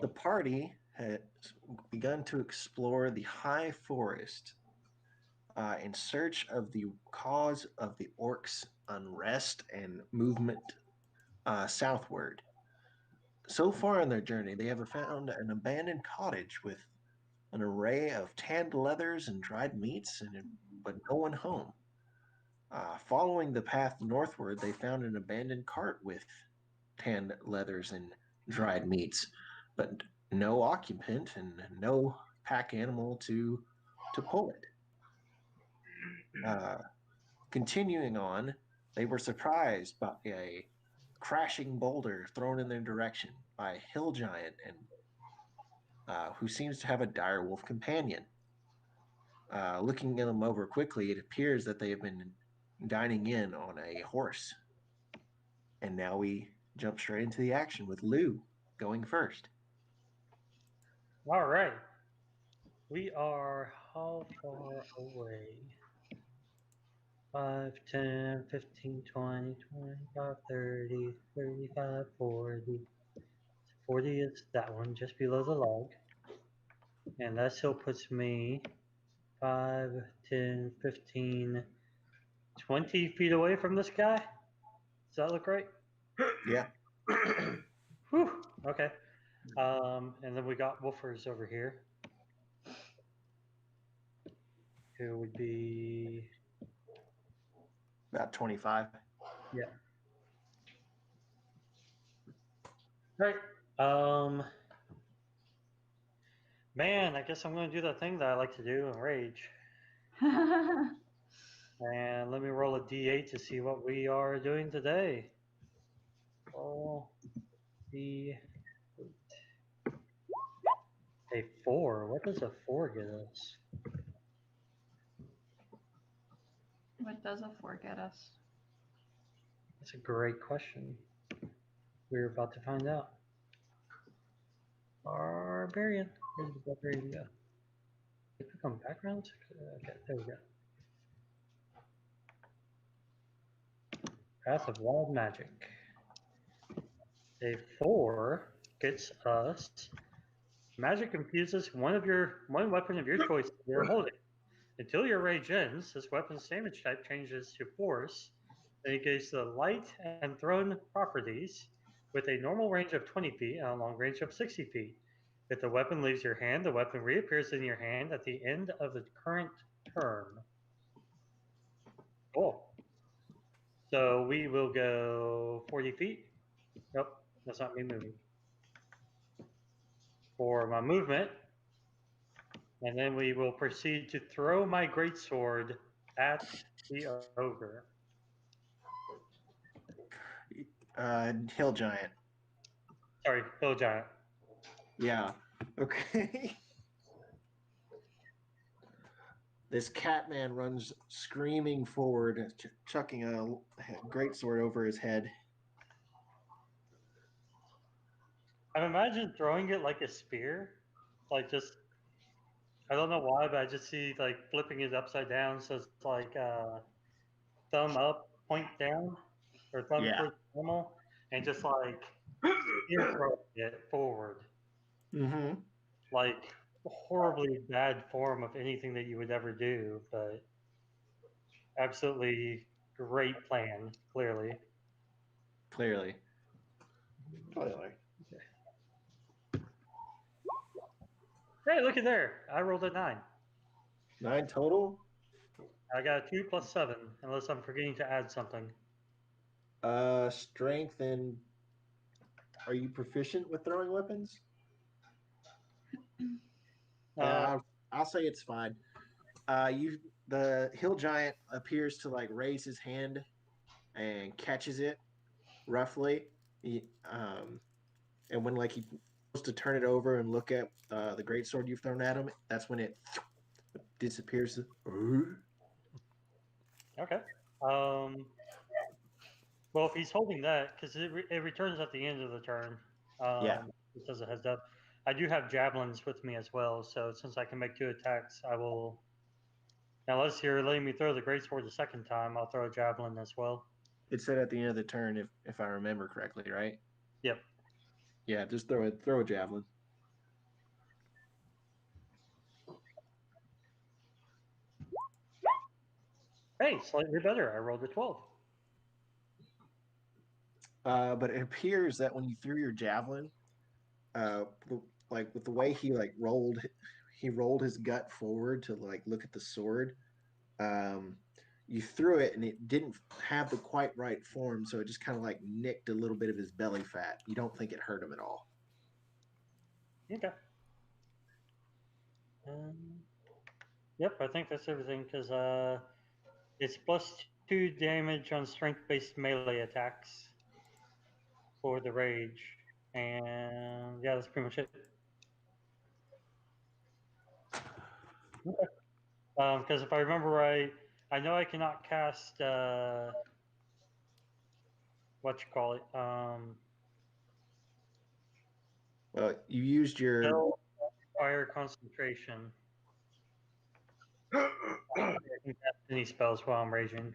The party had begun to explore the high forest in search of the cause of the orcs' unrest and movement southward. So far on their journey, they have found an abandoned cottage with an array of tanned leathers and dried meats, but no one home. Following the path northward, they found an abandoned cart with tanned leathers and dried meats, but no occupant and no pack animal to pull it. Uh, Continuing on, they were surprised by a crashing boulder thrown in their direction by a hill giant and who seems to have a dire wolf companion. Looking them over quickly, it appears that they have been dining in on a horse. And now we jump straight into the action with Lou going first. All right. We are how far away? 5, 10, 15, 20, 25, 30, 35, 40. 40 is that one just below the log. And that still puts me 5, 10, 15, 20 feet away from this guy. Does that look right? Yeah. Whew. Okay. And then we got woofers over here, who would be About 25. yeah. Right. Um, Man, I guess I'm going to do the thing that I like to do and rage. And let me roll a d8 to see what we are doing today. Roll d8. A 4. What does a 4 get us? What does a 4 get us? That's a great question. We're about to find out. Barbarian. Where's the barbarian go? Did we become background? Okay, there we go. Path of Wild Magic. A 4 gets us magic infuses one weapon of your choice you're holding. Until your rage ends, this weapon's damage type changes to force, and it gains the light and thrown properties with a normal range of 20 feet and a long range of 60 feet. If the weapon leaves your hand, the weapon reappears in your hand at the end of the current turn. Cool. So we will go 40 feet. Nope, that's not me moving. For my movement, and then we will proceed to throw my greatsword at the ogre. Hill giant. Sorry, hill giant. Yeah. Okay. This Catman runs screaming forward, chucking a great sword over his head. I imagine throwing it like a spear, like just I don't know why, but I just see like flipping it upside down, so it's like thumb up, point down, or thumb Yeah. towards normal, and just like spear throwing it forward, Mm-hmm. like a horribly bad form of anything that you would ever do, but absolutely great plan, clearly. Clearly. Hey, look at there! I rolled a 9. 9 total? I got a 2 plus 7, unless I'm forgetting to add something. Strength and are you proficient with throwing weapons? I'll say it's fine. The hill giant appears to like raise his hand and catches it roughly. And when like he goes to turn it over and look at the great sword you've thrown at him, that's when it disappears. Okay. Well, if he's holding that, because it returns at the end of the turn, Yeah. it says it has that. I do have javelins with me as well, so since I can make 2 attacks, I will. Now, unless you're letting me throw the greatsword the second time, I'll throw a javelin as well. It said at the end of the turn, if I remember correctly, right? Yep. Yeah, just throw a javelin. Hey, slightly better. I rolled a 12. But it appears that when you threw your javelin, like with the way he rolled his gut forward to like look at the sword. Um, you threw it and it didn't have the quite right form, so it just kind of like nicked a little bit of his belly fat. You don't think it hurt him at all. Okay. Yep, I think that's everything because it's +2 damage on strength-based melee attacks for the rage, and yeah, that's pretty much it. Okay. Because if I remember right, I know I cannot cast what you call it, Well, you used your spell fire concentration. I can cast any spells while I'm raging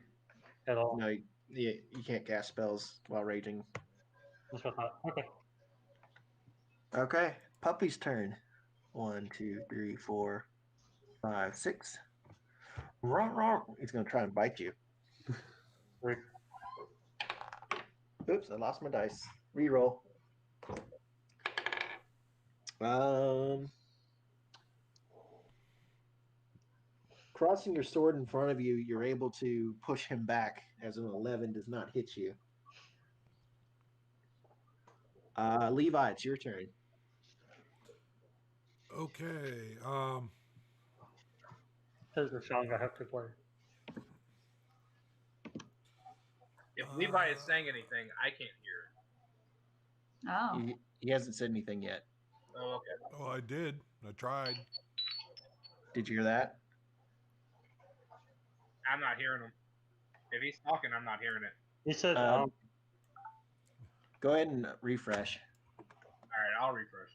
at all. no, you can't cast spells while raging. That's what I thought. Okay. Okay, puppy's turn. 1, 2, 3, 4, 5, 6. Rawr, rawr. He's gonna try and bite you. Great. Oops, I lost my dice. Reroll. Crossing your sword in front of you, you're able to push him back as an 11 does not hit you. Levi, it's your turn. Okay. There's the song I have to play. If Levi is saying anything, I can't hear it. Oh. He hasn't said anything yet. Oh, okay. Oh, I did. I tried. Did you hear that? I'm not hearing him. If he's talking, I'm not hearing it. He said, Go ahead and refresh. All right, I'll refresh.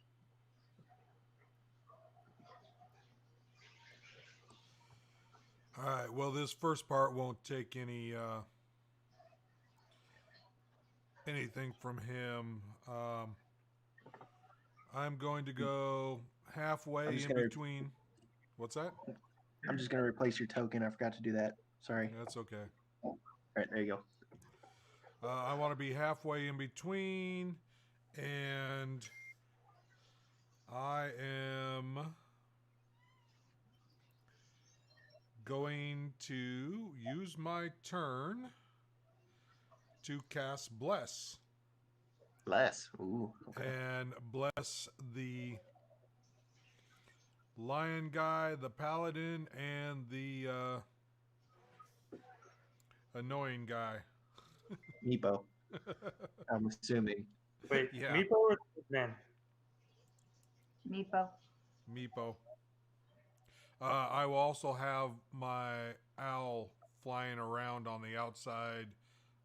All right. Well, this first part won't take anything from him. I'm going to go halfway in between. What's that? I'm just going to replace your token. I forgot to do that. Sorry. That's okay. All right, there you go. I want to be halfway in between, and I am going to use my turn to cast Bless. Bless. Ooh. Okay. And bless the lion guy, the paladin, and the annoying guy. Meepo. I'm assuming. wait, Yeah. Meepo or man? Meepo. Meepo. I will also have my owl flying around on the outside,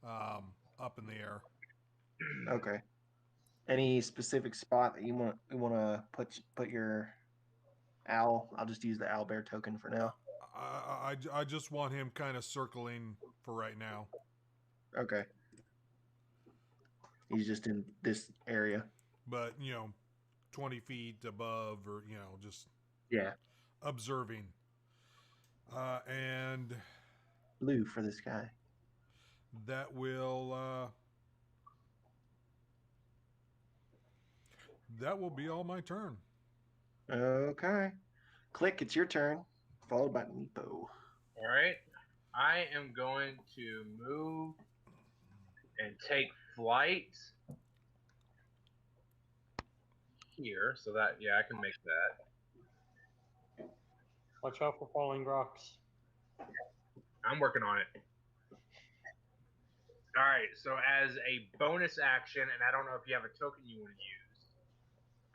up in the air. Okay. Any specific spot that you want to put your owl? I'll just use the owl bear token for now. I just want him kind of circling for right now. Okay. He's just in this area. But, 20 feet above or, just Yeah. observing. And Blue for this guy. that will be all my turn. Okay. Click, it's your turn. Followed by Meepo. All right. I am going to move and take flight here. So that, yeah, I can make that. Watch out for falling rocks. I'm working on it. All right. So as a bonus action, and I don't know if you have a token you want to use,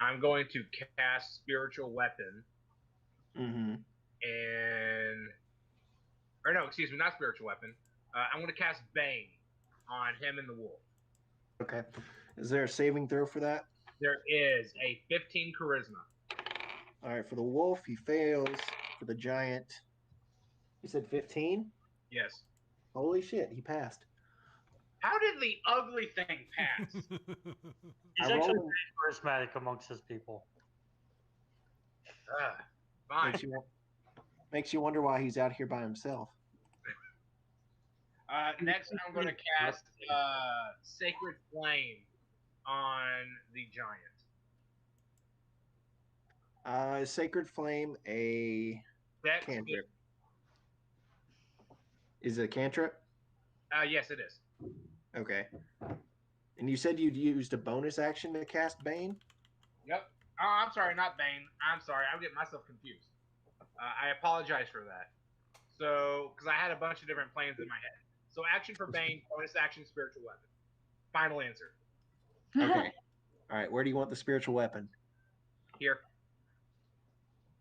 I'm going to cast Spiritual Weapon. Mm-hmm. No, excuse me, not Spiritual Weapon. I'm going to cast Bane on him and the wolf. Okay. Is there a saving throw for that? There is a 15 charisma. All right. For the wolf, he fails. For the giant, you said 15? Yes. Holy shit, he passed. How did the ugly thing pass? He's I actually rolled- very charismatic amongst his people. Fine. Makes you wonder why he's out here by himself. Next, I'm going to cast Sacred Flame on the giant. Is Sacred Flame a Dex, cantrip? Is it a cantrip? yes, it is. Okay. And you said you'd used a bonus action to cast Bane? Yep. Oh, I'm sorry, not Bane. I'm sorry, I'm getting myself confused. I apologize for that. So, because I had a bunch of different plans in my head. So, action for Bane, bonus action, spiritual weapon. Final answer. Okay. All right. Where do you want the spiritual weapon? Here.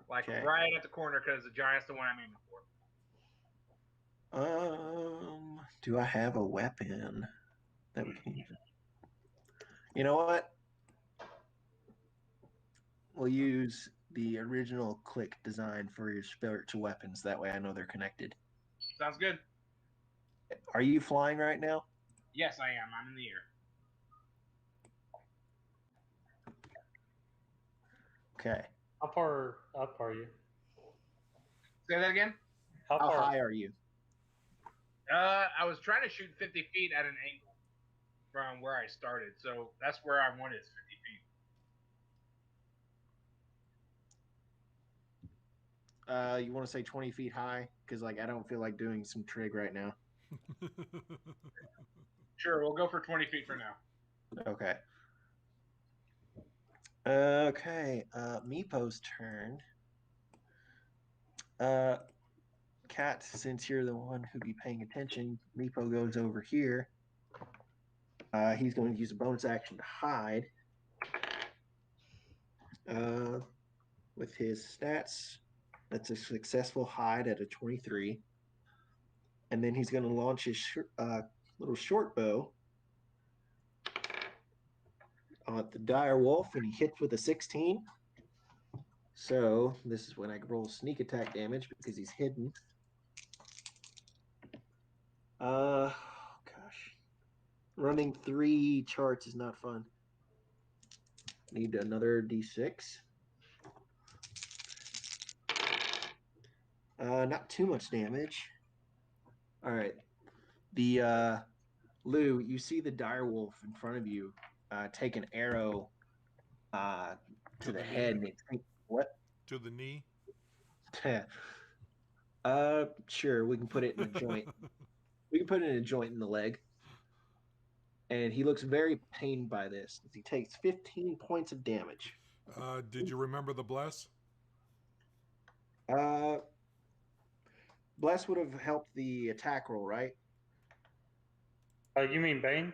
Like Okay. right at the corner, because the giant's the one I'm aiming for. Do I have a weapon that we can use? You know what? We'll use the original click design for your spiritual weapons. That way I know they're connected. Sounds good. Are you flying right now? Yes, I am. I'm in the air. Okay. How far up are you? Say that again? How high are you? I was trying to shoot 50 feet at an angle from where I started, so that's where I wanted is 50 feet. You want to say 20 feet high? Because like I don't feel like doing some trig right now. Sure, we'll go for 20 feet for now. Okay. Okay. Meepo's turn. Kat, since you're the one who'd be paying attention, Meepo goes over here. He's going to use a bonus action to hide. With his stats, that's a successful hide at a 23. And then he's going to launch his little short bow at the dire wolf, and he hits with a 16. So this is when I roll sneak attack damage because he's hidden. Gosh. Running 3 charts is not fun. Need another d6. Not too much damage. All right. The Lou, you see the dire wolf in front of you take an arrow to the head. What? To the knee? Sure. We can put it in a joint. We can put it in a joint in the leg. And he looks very pained by this. He takes 15 points of damage. Did you remember the bless? Bless would have helped the attack roll, right? You mean Bane?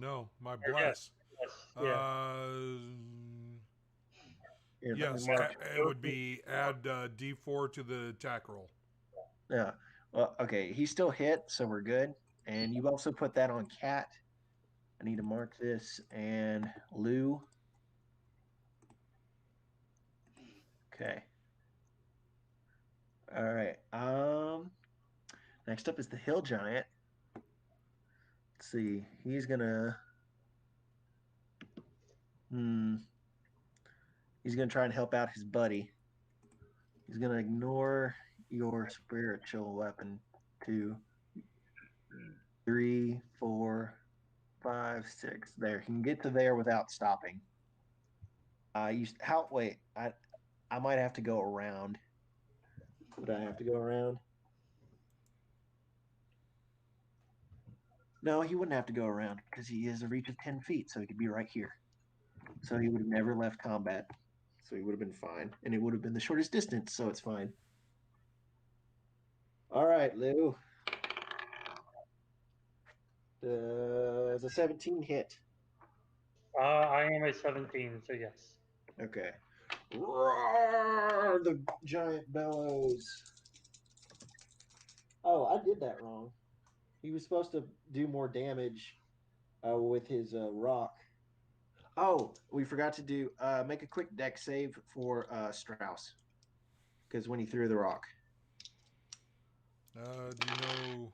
No, my bless. Yes. Yes, it would be add D4 to the attack roll. Yeah. Well, okay. He's still hit, so we're good. And you've also put that on Cat. I need to mark this. And Lou. Okay. All right. Next up is the Hill Giant. Let's see. He's gonna. He's gonna try and help out his buddy. He's gonna ignore your spiritual weapon. 2, 3, 4, 5, 6. There. He can get to there without stopping. Wait. I might have to go around. Would I have to go around? No, he wouldn't have to go around because he has a reach of 10 feet, so he could be right here. So he would have never left combat. So he would have been fine. And it would have been the shortest distance, so it's fine. All right, Lou. It's a 17 hit. I am a 17, so yes. Okay. Roar! The giant bellows. Oh, I did that wrong. He was supposed to do more damage with his rock. Oh, we forgot to do make a quick deck save for Strauss because when he threw the rock. Do you know?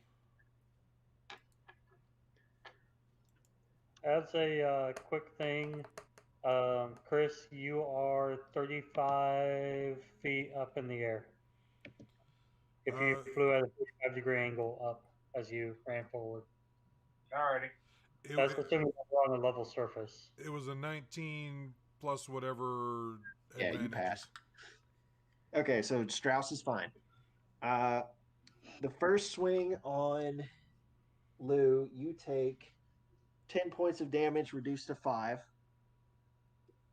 As a quick thing, Chris, you are 35 feet up in the air. If you flew at a 45-degree angle up. as you ran forward. Alrighty. That's It, assuming we're on a level surface. it was a 19 plus whatever Yeah, you advantages. pass. Okay, so Strauss is fine. The first swing on Lou, you take 10 points of damage, reduced to 5.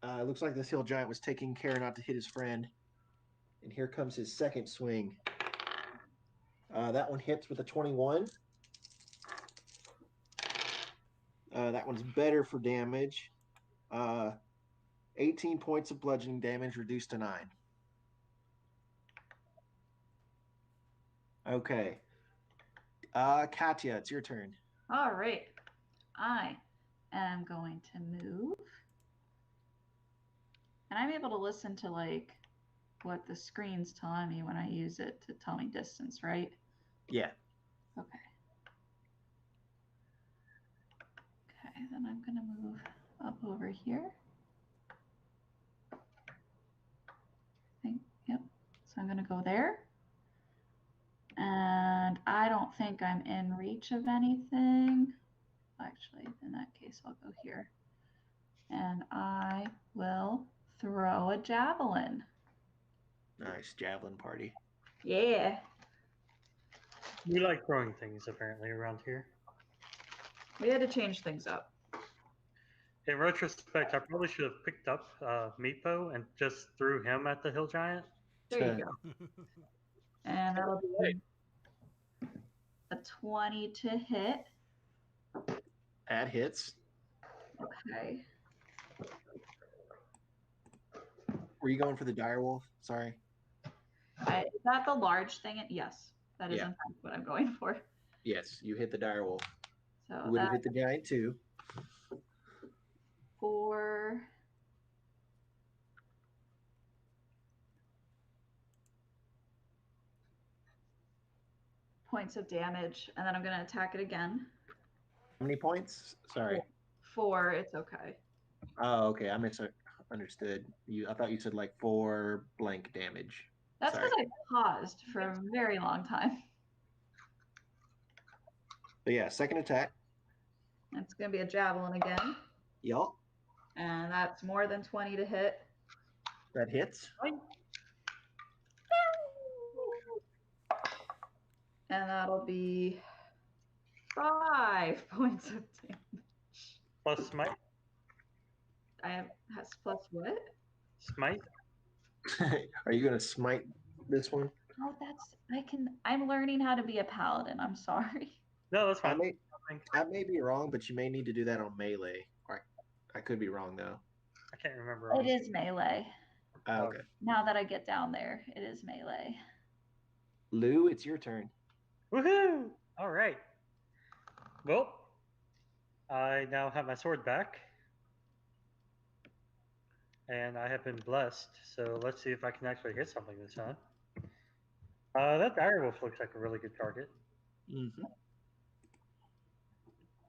It looks like this hill giant was taking care not to hit his friend. And here comes his second swing. That one hits with a 21. That one's better for damage. 18 points of bludgeoning damage, reduced to 9. Okay. Katya, it's your turn. All right. I am going to move. And I'm able to listen to like what the screen's telling me when I use it to tell me distance, right? Yeah. Okay. Okay, then I'm going to move up over here. Yep. So I'm going to go there. And I don't think I'm in reach of anything. Actually, in that case, I'll go here. And I will throw a javelin. Nice. Javelin party. Yeah. You like throwing things apparently around here. We had to change things up. In retrospect, I probably should have picked up Meepo and just threw him at the hill giant. There you go. And that'll be a 20 to hit. That hits. Okay. Were you going for the direwolf? Sorry. Is that the large thing? Yes, that is Yeah. in fact what I'm going for. Yes, you hit the direwolf. So You would have that's hit the giant too. 4. Points of damage, and then I'm going to attack it again. How many points? Sorry. 4, it's okay. Oh, okay. I misunderstood. I thought you said like 4 blank damage. That's Sorry. because I paused for a very long time. But yeah, second attack. It's going to be a javelin again, Yup. and that's more than 20 to hit. That hits. And that'll be 5 points of damage. Plus smite. Has plus what? Smite. Are you gonna smite this one? Oh, I'm learning how to be a paladin. I'm sorry. No, that's I fine. may be wrong, but you may need to do that on melee. Or I could be wrong though. I can't remember. It is melee. Okay. Now that I get down there, it is melee. Lou, it's your turn. Woohoo! All right. Well, I now have my sword back. And I have been blessed, so let's see if I can actually hit something this time. That direwolf looks like a really good target. Mm-hmm.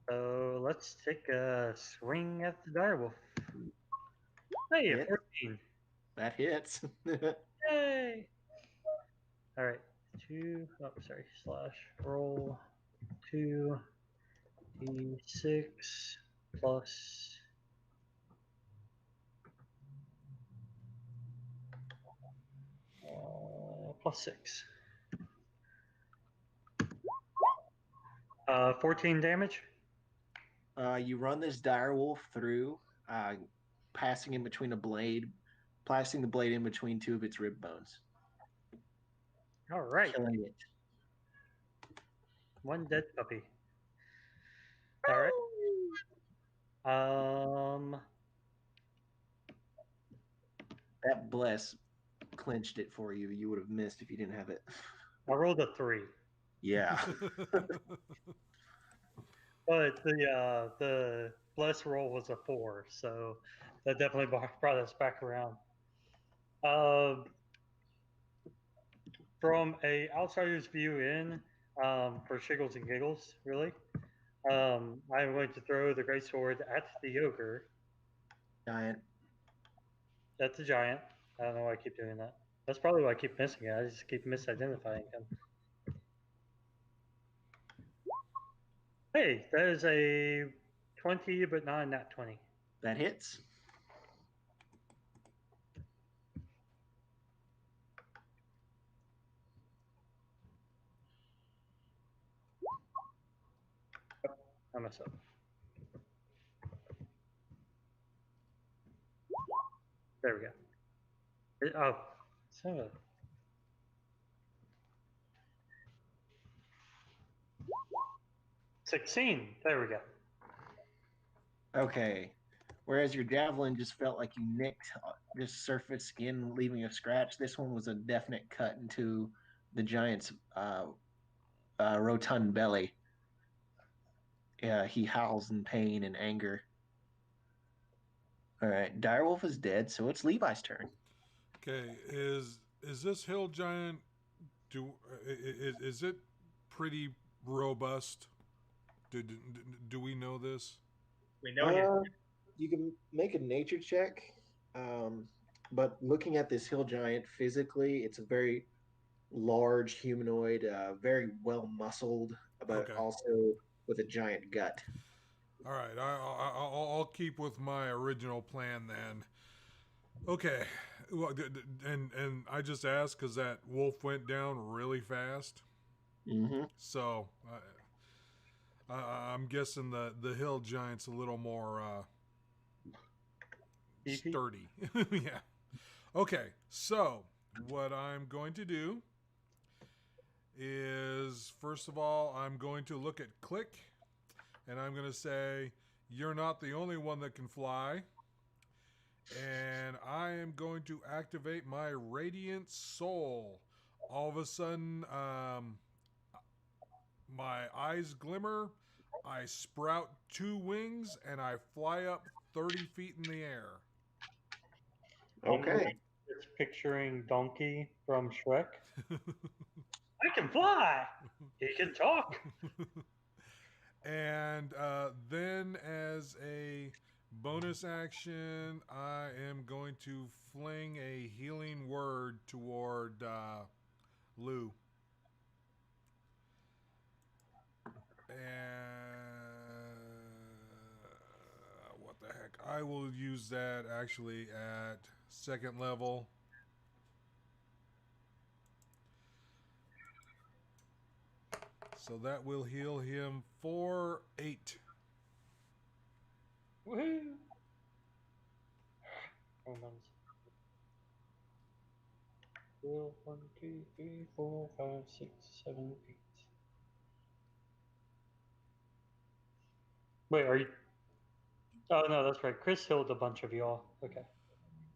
So let's take a swing at the direwolf. Hey, a Hit. 14. That hits. Yay! All right, slash roll 2d6 plus plus 6. 14 damage. You run this direwolf through, passing in between placing the blade in between 2 of its rib bones. All right, Killing it. one dead puppy. All right. That bless clinched it for you. You would have missed if you didn't have it. I rolled a 3, Yeah. but the bless roll was a 4, so that definitely brought us back around. From a outsider's view in, for shiggles and giggles, really, I'm going to throw the greatsword at the ogre. Giant. That's the giant. I don't know why I keep doing that. That's probably why I keep missing it. I just keep misidentifying him. Hey, that is a 20, but not a nat 20. That hits. I mess up. There we go. Oh, son of a... 16. There we go. Okay. Whereas your javelin just felt like you nicked just surface skin, leaving a scratch, this one was a definite cut into the giant's rotund belly. Yeah, he howls in pain and anger. All right, Direwolf is dead, so it's Levi's turn. Okay, is this hill giant? Is it pretty robust? Do we know this? We know his. You can make a nature check, but looking at this hill giant physically, it's a very large humanoid, very well muscled, but Okay. also with a giant gut. All right, I'll keep with my original plan then. Okay, well, and I just asked because that wolf went down really fast, Mm-hmm. so I'm guessing the hill giant's a little more Beefy? sturdy. Yeah. Okay, so what I'm going to do is first of all I'm going to look at Click, and I'm going to say you're not the only one that can fly. And I am going to activate my Radiant Soul. All of a sudden, my eyes glimmer, I sprout 2 wings, and I fly up 30 feet in the air. Okay. It's picturing Donkey from Shrek. I can fly. He can talk. And then, as a bonus action, I am going to fling a healing word toward Lou. And what the heck? I will use that actually at 2nd level. So that will heal him for 8. Woohoo! Hold on. 12, 1, 2, 3, 4, 5, 6, 7, 8. Wait, are you? Oh no, that's right. Chris healed a bunch of y'all. Okay.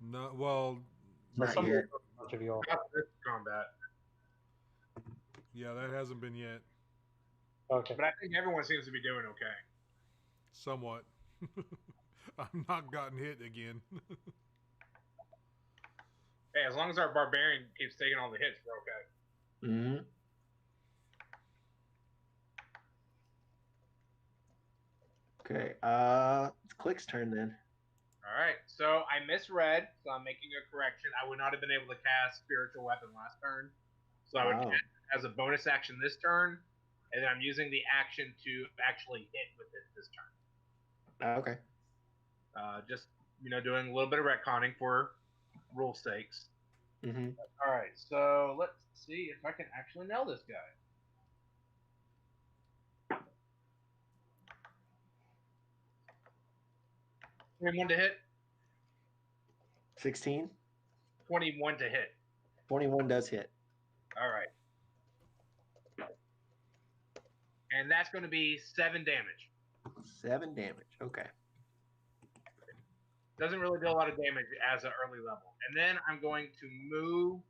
No, well, Not Somebody yet. healed a bunch of y'all. Not this combat. yeah, that hasn't been yet. Okay. But I think everyone seems to be doing okay. Somewhat. I'm not gotten hit again. Hey, as long as our barbarian keeps taking all the hits, we're okay. Mm-hmm. Okay. It's Click's turn then. All right. So I misread, so I'm making a correction. I would not have been able to cast Spiritual Weapon last turn. So I would Wow. cast it as a bonus action this turn, and then I'm using the action to actually hit with it this turn. Okay. Just doing a little bit of retconning for rule sakes. Mm-hmm. All right. So let's see if I can actually nail this guy. 21 to hit. 16. 21 to hit. 21 does hit. All right. And that's going to be 7 damage. 7 damage. Okay. Doesn't really do a lot of damage as an early level. And then I'm going to move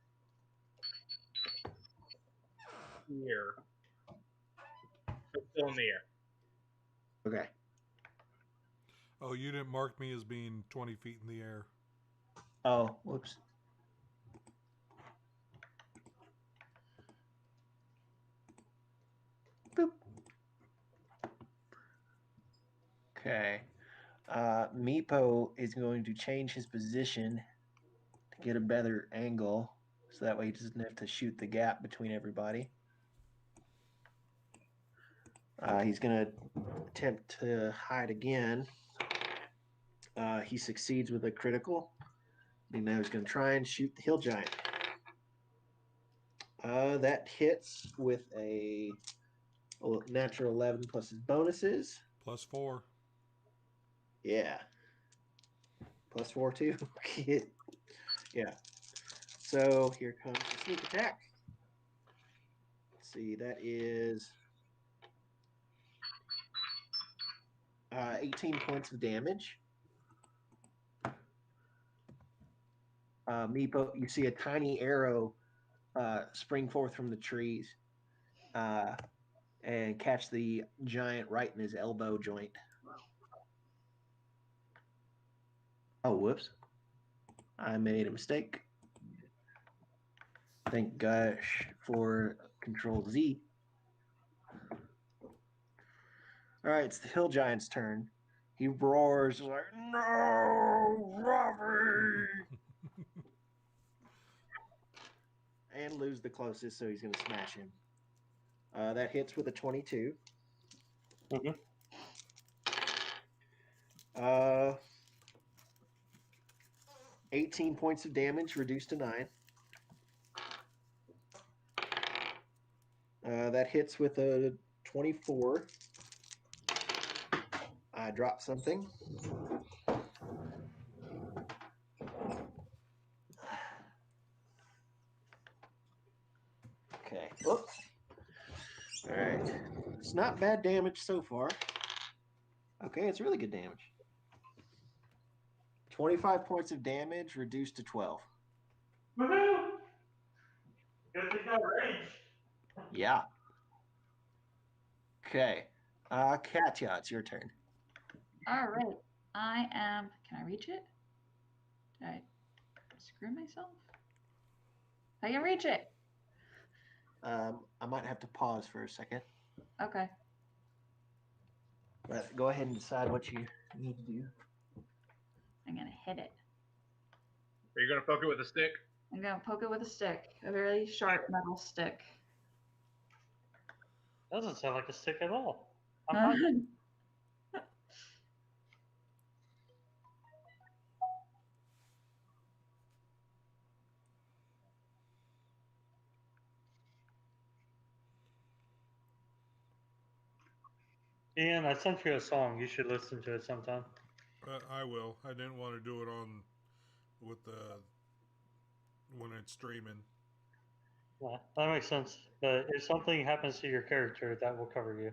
here. It's still in the air. Okay. Oh, you didn't mark me as being 20 feet in the air. Oh, whoops. Boop. Okay. Meepo is going to change his position to get a better angle, so that way he doesn't have to shoot the gap between everybody. He's going to attempt to hide again. He succeeds with a critical. And now he's going to try and shoot the hill giant. That hits with a natural 11 plus his bonuses. +4. Yeah. +4 too. Yeah. So here comes the sneak attack. Let's see, that is 18 points of damage. Meepo, you see a tiny arrow spring forth from the trees and catch the giant right in his elbow joint. Oh, whoops. I made a mistake. Thank gosh for Control Z. All right, it's the hill giant's turn. He roars like, "No, Robbie!" and lose the closest, so he's going to smash him. That hits with a 22. Mhm. 18 points of damage, reduced to 9. That hits with a 24. I dropped something. Okay. Whoops. All right. It's not bad damage so far. Okay, it's really good damage. 25 points of damage, reduced to 12. Woohoo! Good thing I rage. Yeah. Okay. Katya, it's your turn. All right. I am. Can I reach it? Did I screw myself? I can reach it. I might have to pause for a second. Okay. But go ahead and decide what you need to do. I'm going to hit it. Are you gonna poke it with a stick? I'm going to poke it with a stick, a very sharp metal stick. Doesn't sound like a stick at all. I'm fine. Ian, I sent you a song. You should listen to it sometime. I will. I didn't want to do it on with the when it's streaming. Yeah, that makes sense. But if something happens to your character, that will cover you.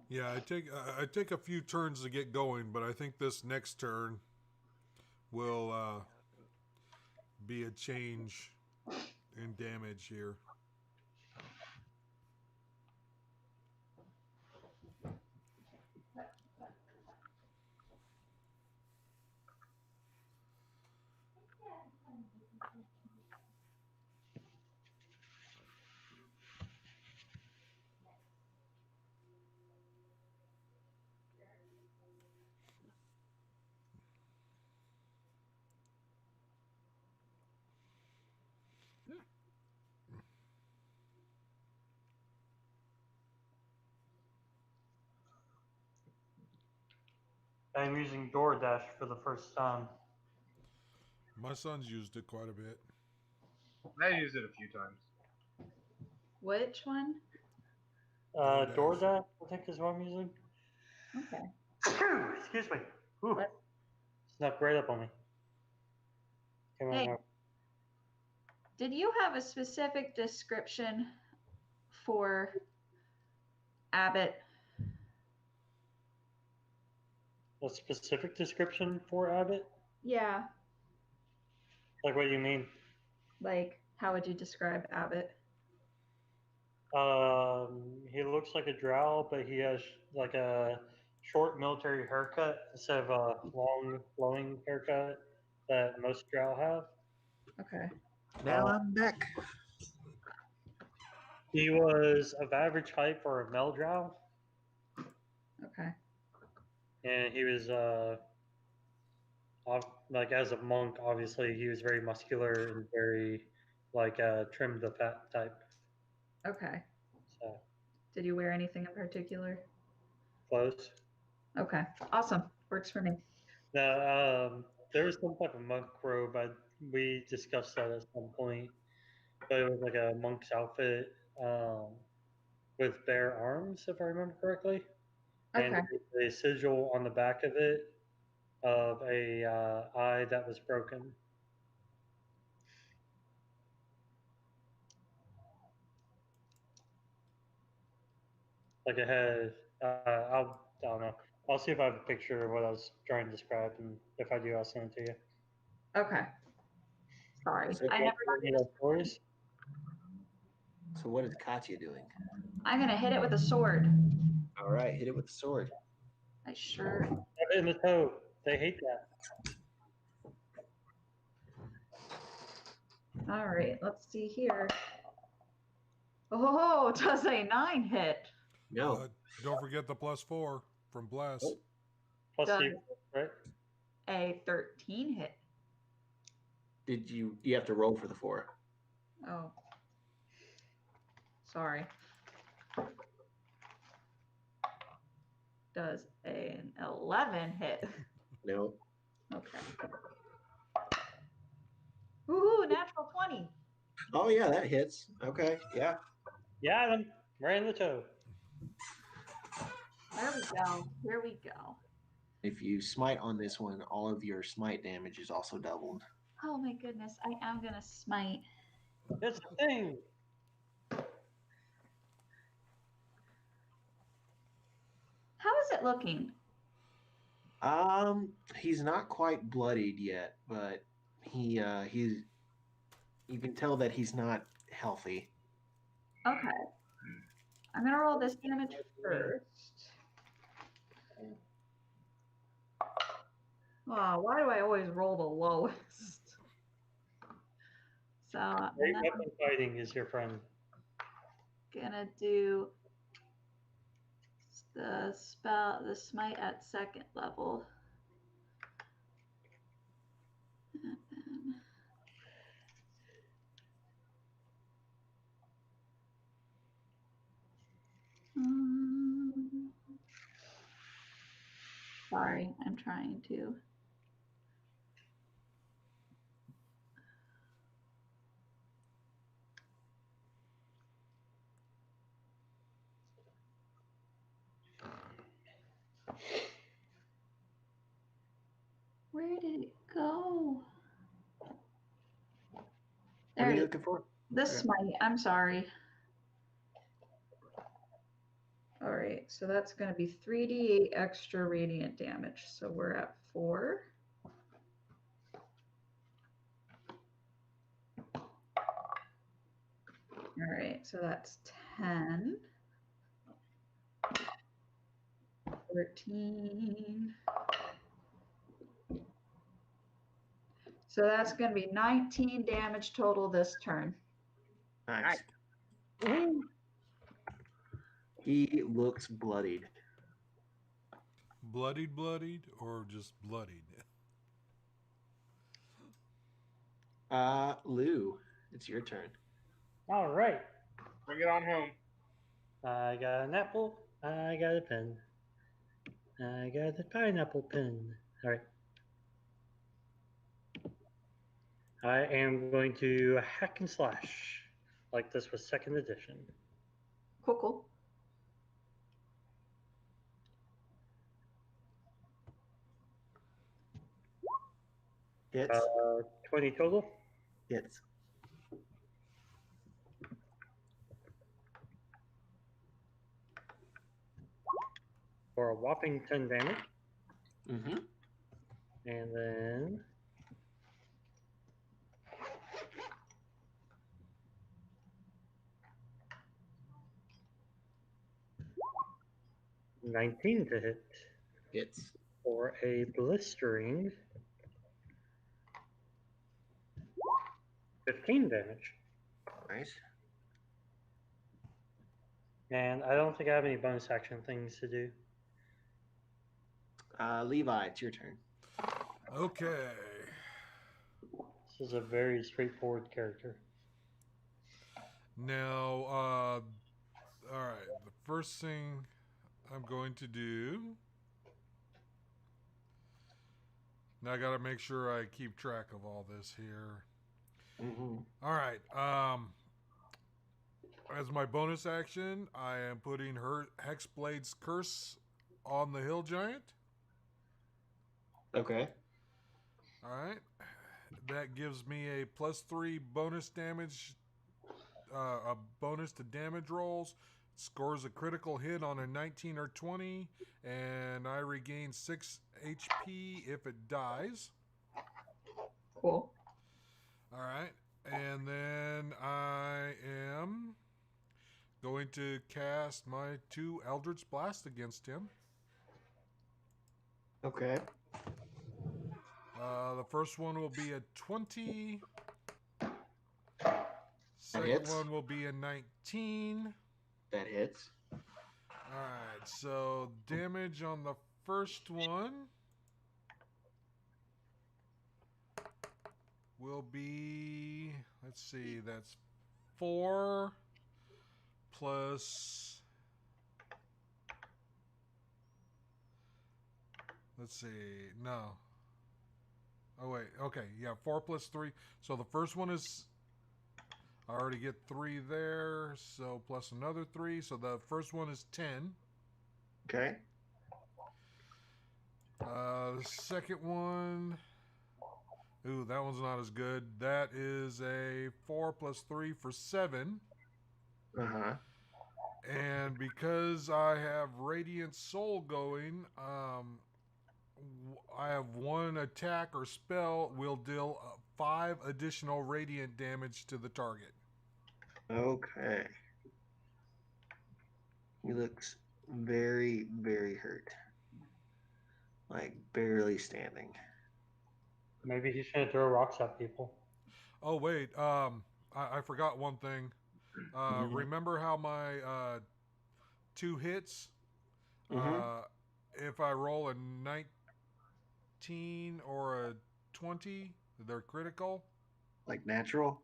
Yeah, I take a few turns to get going, but I think this next turn will be a change in damage here. I'm using DoorDash for the first time. My son's used it quite a bit. I used it a few times. Which one? DoorDash, I think is what I'm using. Okay. Excuse me. Ooh. What? Snuck right up on me. Come on Hey. now. Did you have a specific description for Abbott? A specific description for Abbott? Yeah. Like, what do you mean? Like, how would you describe Abbott? He looks like a drow, but he has like a short military haircut instead of a long, flowing haircut that most drow have. Okay. Now I'm back. He was of average height for a male drow, Okay. and he was like as a monk, obviously he was very muscular and very like trim the fat type. Okay. So Did you wear anything in particular? close. Okay. Awesome. Works for me. Now, there was some type of monk robe. We discussed that at some point, but it was like a monk's outfit with bare arms, if I remember correctly, and Okay. a sigil on the back of it of a eye that was broken. Like it had, I don't know. I'll see if I have a picture of what I was trying to describe, and if I do, I'll send it to you. Okay. Sorry. So, I never You know, stories? so what is Katya doing? I'm gonna hit it with a sword. All right, hit it with the sword. I sure. Stab it in the toe. They hate that. All right, let's see here. Oh, does a 9 hit? No. Don't forget the +4 from Bless. Oh. Plus Does you, right? a 13 hit? Did you have to roll for the 4? Oh. Sorry. Does an 11 hit? No. Okay. Woohoo, natural 20. Oh yeah, that hits. Okay, yeah. Yeah, Adam. Right in the toe. There we go. Here we go. If you smite on this one, all of your smite damage is also doubled. Oh my goodness, I am gonna smite. It's a thing. How is it looking? He's not quite bloodied yet, but he's you can tell that he's not healthy. Okay. I'm gonna roll this damage first. Oh, why do I always roll the lowest? So Great I'm weapon fighting is your friend. gonna do the smite at 2nd level. And then sorry, I'm trying to. Where did it go? What There are you it is. looking for? This smite, I'm sorry. All right, so that's going to be 3d8 extra radiant damage. So we're at 4. All right, so that's 10, 13. So that's going to be 19 damage total this turn. Nice. He looks bloodied. Bloodied, or just bloodied? Lou, it's your turn. All right. Bring it on home. I got an apple. I got a pen. I got a pineapple pen. All right. I am going to hack and slash like this was 2nd edition. Cool. Hits. 20 total. Hits. For a whopping 10 damage. Mm-hmm. And then $19 to hit. Hits. For a blistering 15 damage. Nice. And I don't think I have any bonus action things to do. Levi, it's your turn. Okay. This is a very straightforward character. Now, all right. The first thing I'm going to do. Now I got to make sure I keep track of all this here. Mm-hmm. All right. As my bonus action, I am putting her Hexblade's Curse on the Hill Giant. Okay. All right. That gives me a +3 bonus damage, a bonus to damage rolls. Scores a critical hit on a 19 or 20, and I regain 6 HP if it dies. Cool. All right. And then I am going to cast my 2 Eldritch Blast against him. Okay. The first one will be a 20. Second hits. one will be a 19. That hits. All right, so damage on the first one will be, let's see, that's 4 plus, let's see, no. Oh, wait, okay, yeah, 4 plus 3. So the first one is, I already get 3 there, so plus another 3. So the first one is 10. Okay. The second one, ooh, that one's not as good. That is a 4 plus 3 for 7. Uh-huh. And because I have Radiant Soul going, I have 1 attack or spell will deal 5 additional radiant damage to the target. Okay. He looks very, very hurt. Like barely standing. Maybe he's trying to throw rocks at people. Oh wait, I forgot one thing. Remember how my 2 hits? Mhm. If I roll a 19 or a 20, they're critical. Like natural?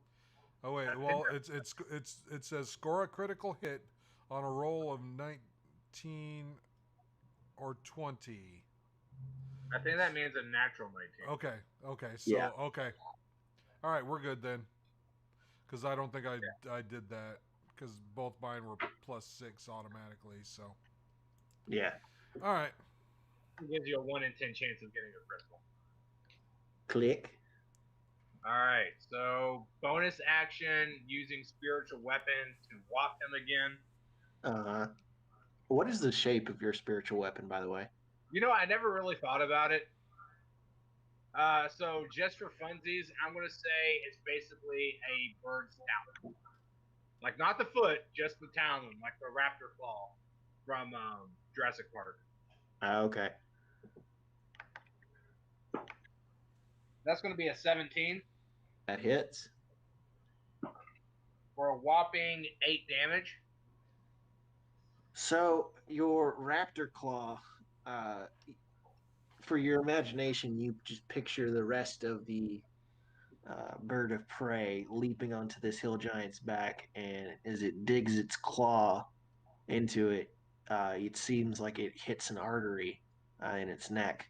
Oh wait, well it says score a critical hit on a roll of 19 or 20. I think that means a natural 19. Okay, so Yeah. okay, all right, we're good then, because I don't think I did that because both mine were +6 automatically. So Yeah. all right, It gives you a 1 in 10 chance of getting a critical. Click. All right, so bonus action using spiritual weapon to whop him again. What is the shape of your spiritual weapon, by the way? You know, I never really thought about it. So just for funsies, I'm gonna say it's basically a bird's talon. Like not the foot, just the talon, like the raptor claw from Jurassic Park. Okay. That's gonna be a 17 That hits. for a whopping 8 damage. So your raptor claw, for your imagination, you just picture the rest of the bird of prey leaping onto this hill giant's back, and as it digs its claw into it, it seems like it hits an artery in its neck,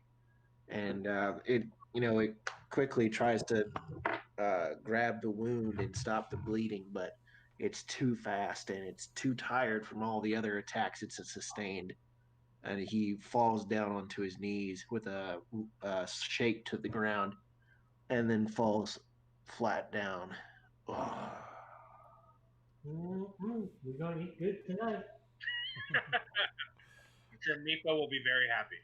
and it quickly tries to grab the wound and stop the bleeding, but it's too fast and it's too tired from all the other attacks it's sustained, and he falls down onto his knees with a shake to the ground, and then falls flat down. We're gonna eat good tonight. I'm sure Meepo will be very happy.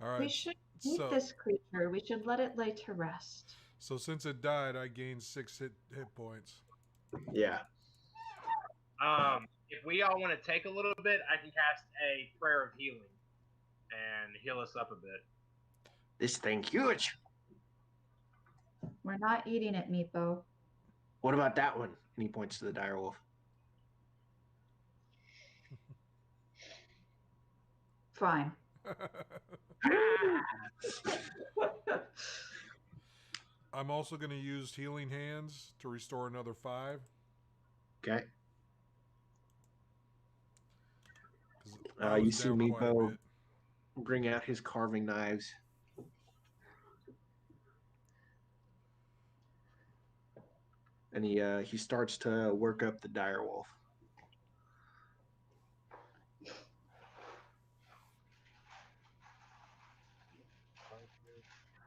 all right. We should eat So this creature. We should let it lay to rest. so since it died, I gained 6 hit points. Yeah. If we all want to take a little bit, I can cast a prayer of healing and heal us up a bit. This thing huge. We're not eating it, Meepo. What about that one? And he points to the direwolf. Fine. I'm also going to use Healing Hands to restore another 5. Okay. 'Cause I You was see down quite a Meepo bit. bring out his carving knives. And he starts to work up the direwolf.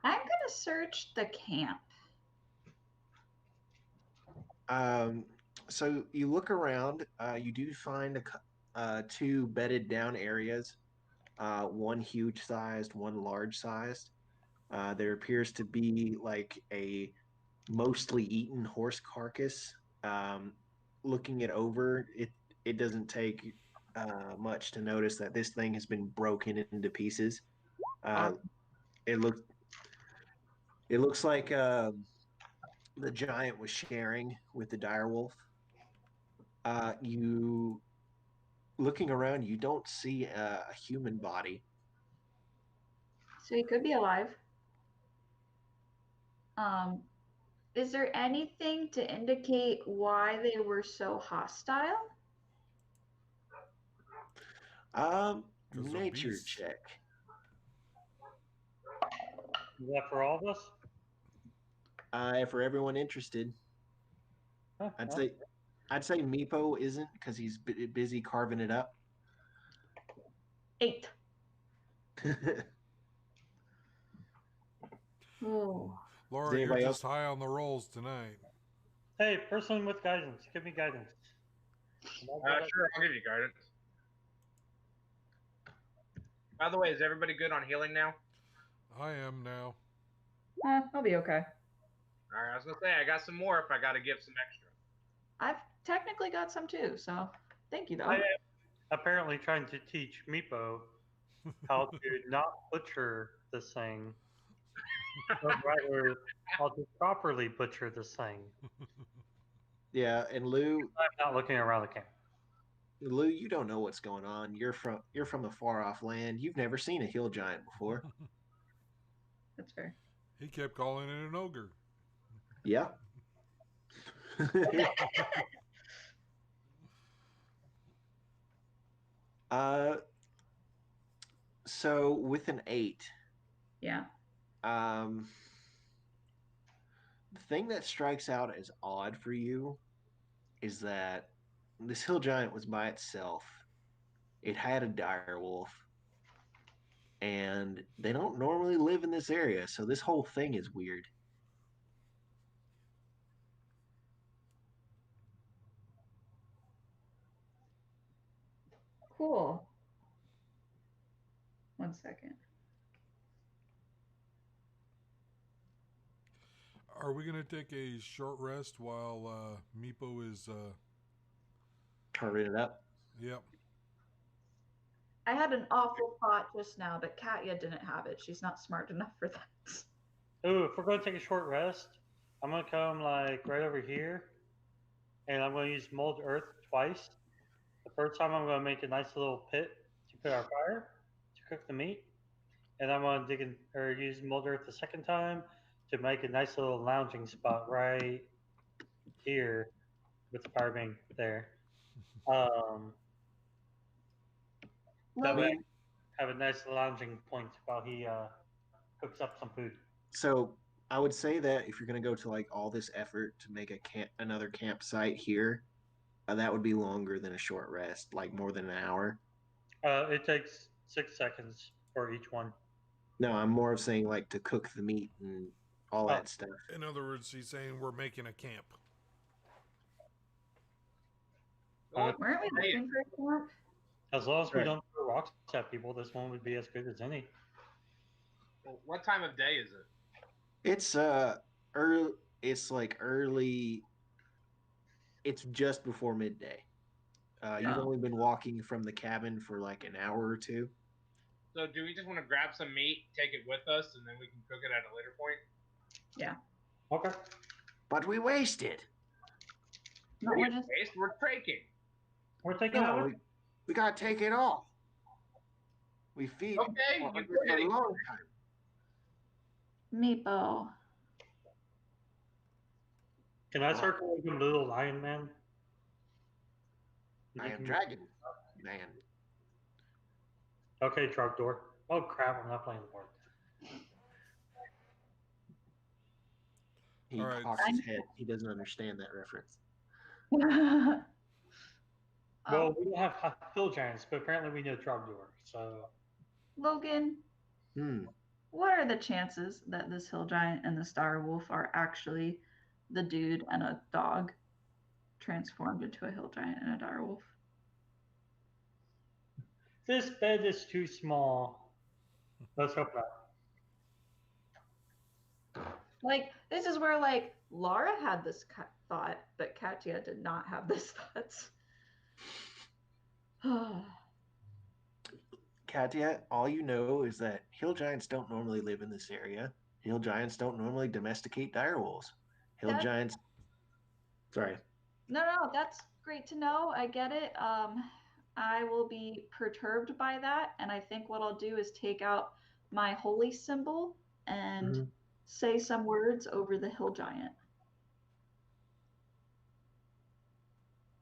I'm gonna search the camp. So you look around. You do find 2 bedded down areas. One huge sized, one large sized. There appears to be like a mostly eaten horse carcass. Looking it over, it doesn't take much to notice that this thing has been broken into pieces. It looks like the giant was sharing with the direwolf. You looking around, you don't see a human body. So he could be alive. Is there anything to indicate why they were so hostile? Because they're Nature beasts. check. Is that for all of us? For everyone interested, Huh, I'd well, say Meepo isn't because he's busy carving it up. 8. Oh. Laura, you're anybody just high on the rolls tonight. Hey, person with guidance, give me guidance. Sure, I'll give you guidance. By the way, is everybody good on healing now? I am now. I'll be okay. All right, I was gonna say I got some more if I got to give some extra. I've technically got some too, so thank you though. I am apparently trying to teach Meepo how to not butcher this thing, but rather how to properly butcher this thing. Yeah, and Lou, I'm not looking around the camp. you don't know what's going on. You're from a far off land. You've never seen a hill giant before. That's fair. He kept calling it an ogre. Yeah. So with an 8, Yeah. the thing that strikes out as odd for you is that this hill giant was by itself. It had a dire wolf, and they don't normally live in this area, so this whole thing is weird. Cool. 1 second. Are we going to take a short rest while Meepo is... Carving it up. Yep. I had an awful thought just now, but Katya didn't have it. She's not smart enough for that. Ooh, if we're going to take a short rest, I'm going to come like right over here, and I'm going to use mold earth twice. The first time I'm going to make a nice little pit to put our fire to cook the meat, and I'm going to dig in or use mold earth the second time to make a nice little lounging spot right here with the fire being there. That way, have a nice lounging point while he cooks up some food. So I would say that if you're going to go to like all this effort to make another campsite here, that would be longer than a short rest, like more than an hour. It takes 6 seconds for each one. No, I'm more of saying like to cook the meat and all that stuff. In other words, he's saying we're making a camp. Weren't we looking for a camp? As long as we don't throw rocks at people, this one would be as good as any. Well, what time of day is it? It's early. It's like early. It's just before midday. You've only been walking from the cabin for like an hour or two. So do we just want to grab some meat, take it with us, and then we can cook it at a later point? Yeah. Okay. But we waste it. No, we're taking. We're taking No, we gotta take it all. We feed Okay, for a long time. Meepo. Can I start calling him Little Lion Man? I Make am him- Dragon Man. Okay, Trogdor. Oh crap! I'm not playing the board. He All right. cocks his head. He doesn't understand that reference. Well, Oh, we don't have hill giants, but apparently we know Trogdor. So Logan, Hmm. what are the chances that this hill giant and the star wolf are actually the dude and a dog transformed into a hill giant and a dire wolf? this bed is too small. Let's hope not. Like, this is where, like, Laura had this thought, but Katya did not have this thought. Katya, all you know is that hill giants don't normally live in this area. Hill giants don't normally domesticate direwolves. Hill That- giants. Sorry. No, that's great to know. I get it. I will be perturbed by that, and I think what I'll do is take out my holy symbol and Mhm. say some words over the hill giant.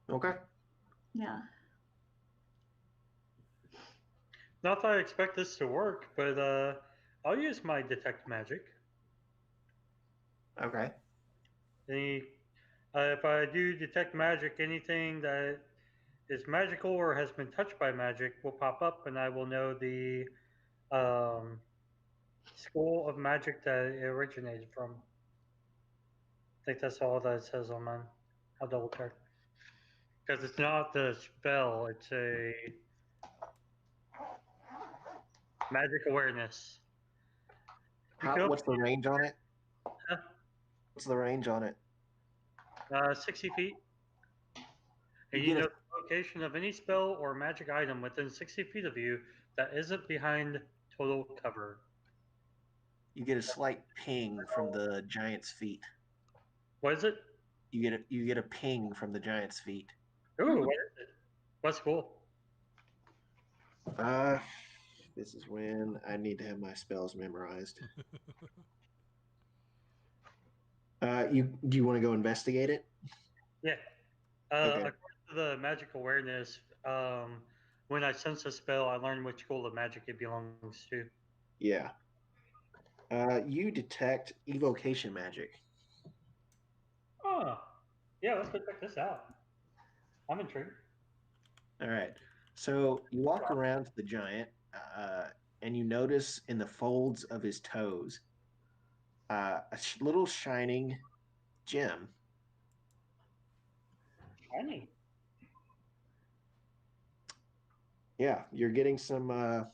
Okay. Yeah. Not that I expect this to work, but I'll use my detect magic. Okay. If I do detect magic, anything that is magical or has been touched by magic will pop up, and I will know the school of magic that it originated from. I think that's all that it says on mine. I'll double check. Because it's not the spell, it's a magic awareness. What's the range on it? Huh? What's the range on it? 60 feet. You And get you a- know the location of any spell or magic item within 60 feet of you that isn't behind total cover. You get a slight ping from the giant's feet. What is it? You get a ping from the giant's feet. Ooh, what is it? What's cool? This is when I need to have my spells memorized. Do you want to go investigate it? Yeah. Okay. According to the magic awareness, when I sense a spell, I learn which school of magic it belongs to. Yeah. You detect evocation magic. Oh, yeah. Let's go check this out. I'm intrigued. All right. So you walk around to the giant, and you notice in the folds of his toes a little shining gem. Shiny. Yeah, you're getting some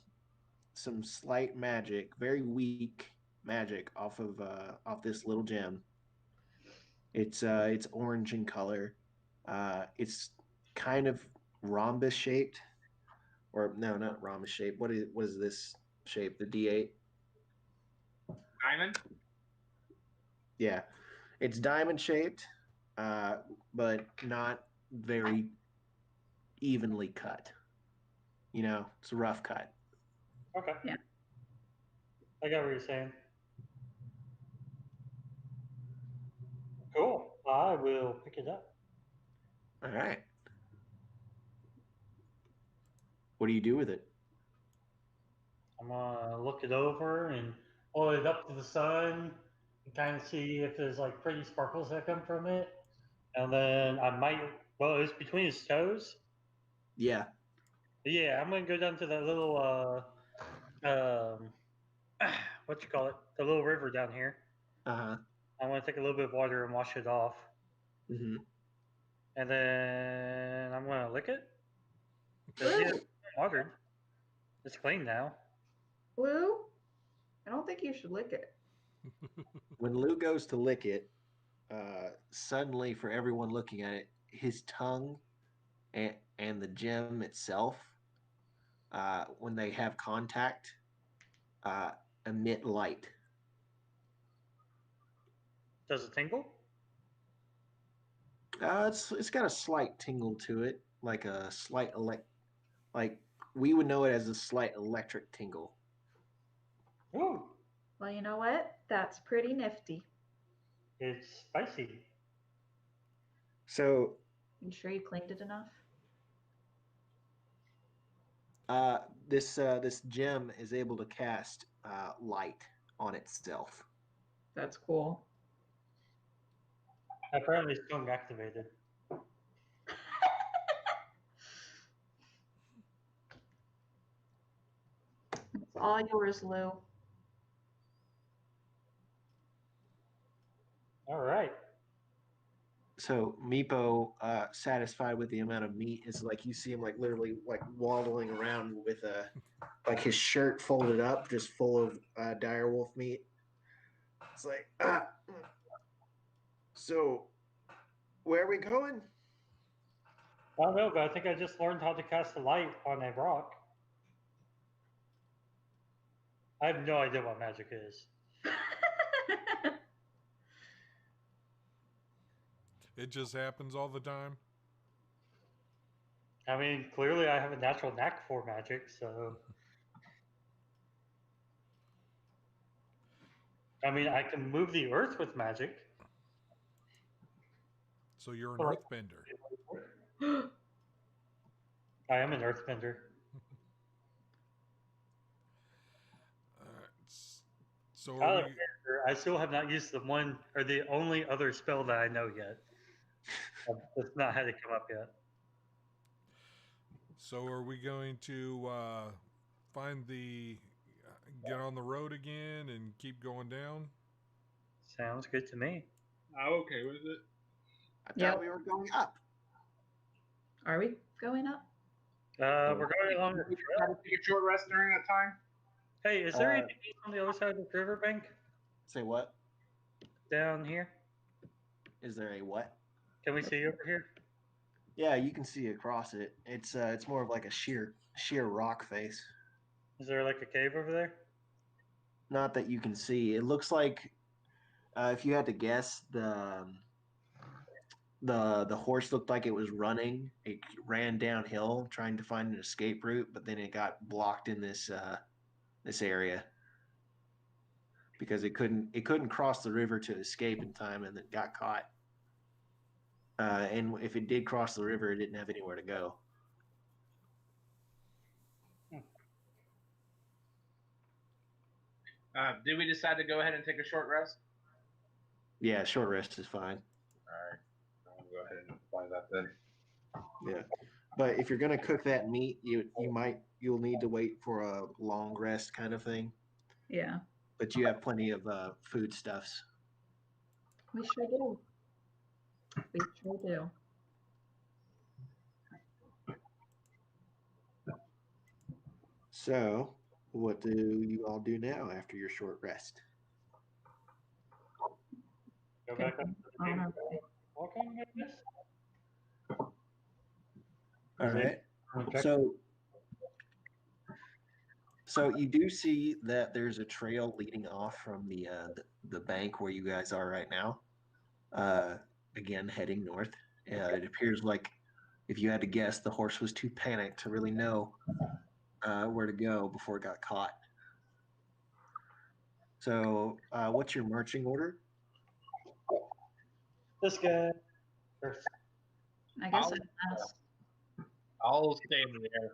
slight magic, very weak magic off this little gem. It's orange in color. It's kind of rhombus shaped, or no, not rhombus shaped. What is this shape? The D8. Diamond? Yeah, it's diamond shaped, but not very evenly cut. You know, it's a rough cut. Okay. Yeah. I got what you're saying. Cool. I will pick it up. All right. What do you do with it? I'm gonna look it over and hold it up to the sun and kind of see if there's like pretty sparkles that come from it. And then I might, well, it's between his toes. Yeah. Yeah, I'm gonna go down to that little, what you call it, the little river down here. Uh-huh. I want to take a little bit of water and wash it off, Mm-hmm. and then I'm gonna lick it. 'Cause, yeah, it's watered. It's clean now. Blue, I don't think you should lick it. When Lou goes to lick it, suddenly, for everyone looking at it, his tongue and the gem itself, when they have contact, emit light. Does it tingle? It's got a slight tingle to it, like a slight like we would know it as a slight electric tingle. Ooh, Well, you know what? That's pretty nifty. it's spicy. So You sure you cleaned it enough? this gem is able to cast light on itself. That's cool. Apparently, it's still activated. It's all yours, Lou. All right. So Meepo, satisfied with the amount of meat, is like you see him like literally like waddling around with like his shirt folded up, just full of direwolf meat. It's like, so where are we going? I don't know, but I think I just learned how to cast a light on a rock. I have no idea what magic is. It just happens all the time. I mean, clearly I have a natural knack for magic, so. I mean, I can move the earth with magic. So you're an earthbender. I am an earthbender. So I still have not used the one or the only other spell that I know yet. It's not had it come up yet. So are we going to get on the road again and keep going down? Sounds good to me. I'm okay with it. I thought we were going up. Are we going up? We're going along the Try trail. to take a short rest during that time. Hey, is there anything on the other side of the riverbank? Say what? Down here? Is there a what? Can we see over here? Yeah, you can see across it. It's more of like a sheer rock face. Is there like a cave over there? Not that you can see. It looks like if you had to guess, the horse looked like it was running. It ran downhill trying to find an escape route, but then it got blocked in this area because it couldn't cross the river to escape in time, and it got caught. And if it did cross the river, it didn't have anywhere to go. Did we decide to go ahead and take a short rest? Yeah, short rest is fine. All right, I'll go ahead and apply that then. Yeah, but if you're gonna cook that meat, you'll need to wait for a long rest kind of thing. Yeah, But you have plenty of foodstuffs. we sure do. We sure do. So, what do you all do now after your short rest? Go back up to the On cave. our way. Walking, I guess? All right. So you do see that there's a trail leading off from the bank where you guys are right now. Again, heading north. It appears like, if you had to guess, the horse was too panicked to really know where to go before it got caught. So, what's your marching order? This guy. First. I guess I asked. I'll stay in the air.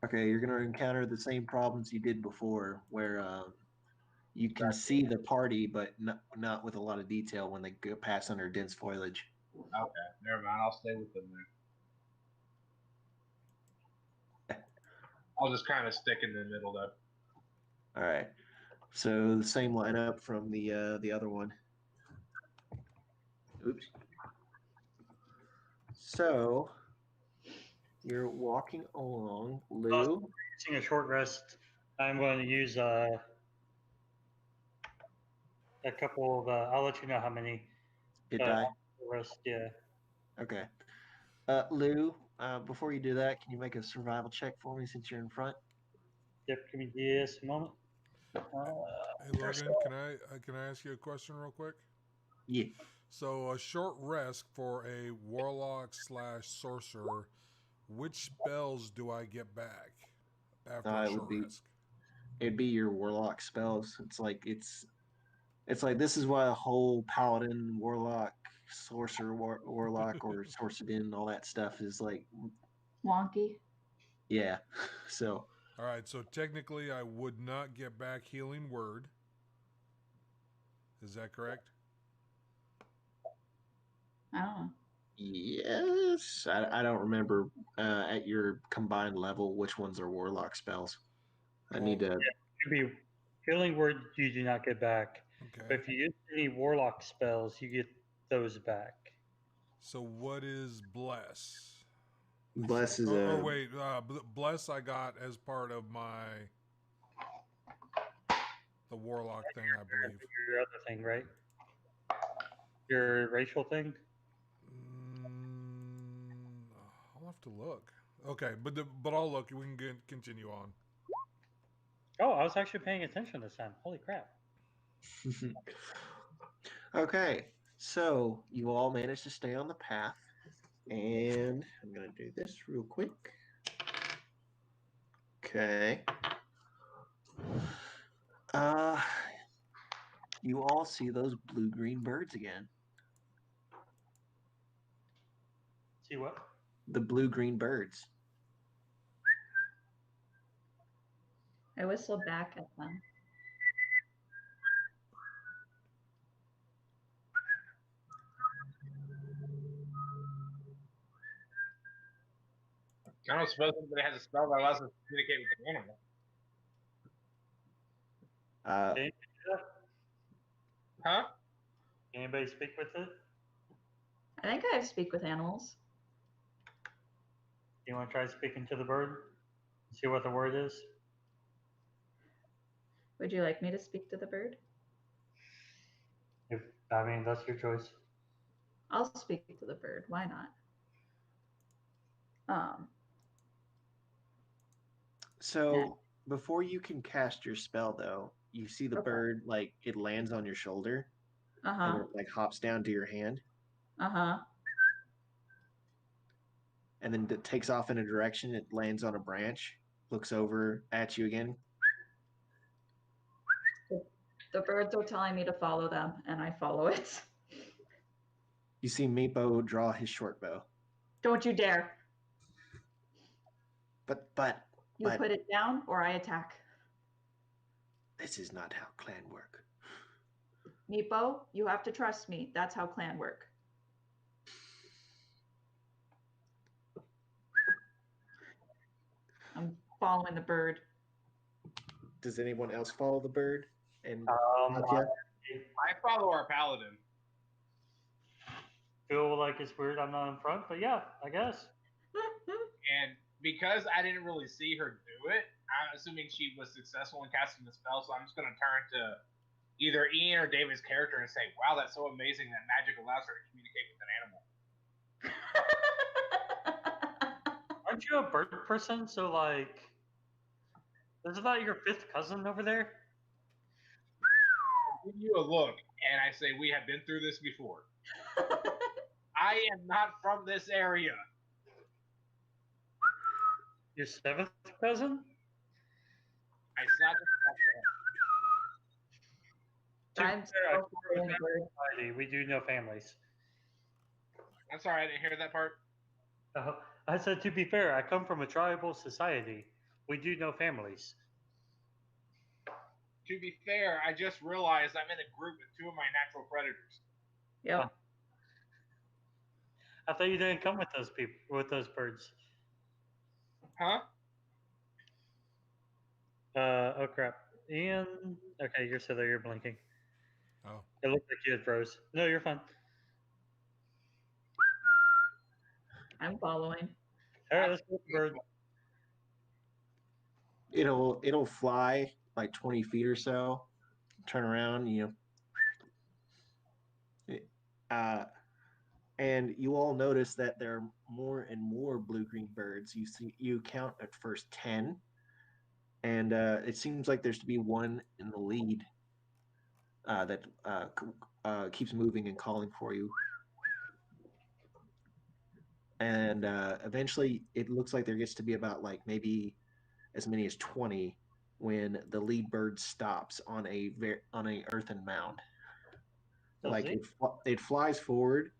Okay, you're going to encounter the same problems you did before, where you can see the party, but not with a lot of detail when they go pass under dense foliage. Okay, never mind. I'll stay with them there. I'll just kind of stick in the middle, though. All right. So the same lineup from the other one. Oops. So you're walking along, Lou. Using a short rest, I'm going to use a couple of. I'll let you know how many. Hit die. Rest, yeah. Okay. Lou, before you do that, can you make a survival check for me since you're in front? Yep. Give me just a moment. Hey Logan, can I ask you a question real quick? Yeah. So a short rest for a warlock / sorcerer. Which spells do I get back after a short rest? It'd be your warlock spells. It's like this is why a whole paladin warlock sorcerer, warlock, or sorcerer and all that stuff is like, Wonky. yeah. So All right, so technically I would not get back healing word. Is that correct? I don't know. yes, I don't remember at your combined level which ones are warlock spells. I need to. Could be healing word you do not get back. But Okay. if you use any warlock spells, you get those back. So what is bless? Bless is Or a. wait, bless I got as part of the warlock thing, I believe. Your other thing, right? Your racial thing. I'll have to look. Okay, but I'll look. We can continue on. Oh, I was actually paying attention this time. Holy crap! Okay, so you all managed to stay on the path, and I'm gonna do this real quick. Okay. You all see those blue-green birds again. See what? The blue-green birds. I whistle back at them. I don't suppose anybody has a spell that allows us to communicate with the animal. Can you do that? Huh? Anybody speak with it? I think I speak with animals. You want to try speaking to the bird? See what the word is? Would you like me to speak to the bird? If I mean, that's your choice. I'll speak to the bird. Why not? So before you can cast your spell, though, you see the Okay. bird like it lands on your shoulder and Uh-huh. it like hops down to your hand, Uh-huh. and then it takes off in a direction. It lands on a branch, looks over at you again. The birds are telling me to follow them, and I follow it. You see Meepo draw his short bow. Don't you dare. But You put it down or I attack. this is not how clan work. Meepo, you have to trust me. That's how clan work. I'm following the bird. Does anyone else follow the bird? And I I follow our paladin. feel like it's weird I'm not in front, but yeah, I guess. And because I didn't really see her do it, I'm assuming she was successful in casting the spell, so I'm just going to turn to either Ian or David's character and say, wow, that's so amazing that magic allows her to communicate with an animal. Aren't you a bird person? So, like, isn't that your fifth cousin over there? I give you a look, and I say, we have been through this before. I am not from this area. Your seventh cousin? I slapped the I'm so following the bird. Society, we do know families. I'm sorry, I didn't hear that part. I said, to be fair, I come from a tribal society. We do know families. To be fair, I just realized I'm in a group with two of my natural predators. Yep. I thought you didn't come with those people, with those birds. Huh? Oh crap. Ian, okay, you're still there. You're blinking. Oh. It looked like you had froze. No, you're fine. I'm following. All right, let's go with the bird. it'll fly like 20 feet or so, turn around, and you all notice that there are more and more blue-green birds. You count at first 10, and it seems like there's to be one in the lead that keeps moving and calling for you. And eventually, it looks like there gets to be about like maybe as many as 20 when the lead bird stops on a earthen mound. Does Like it? it flies forward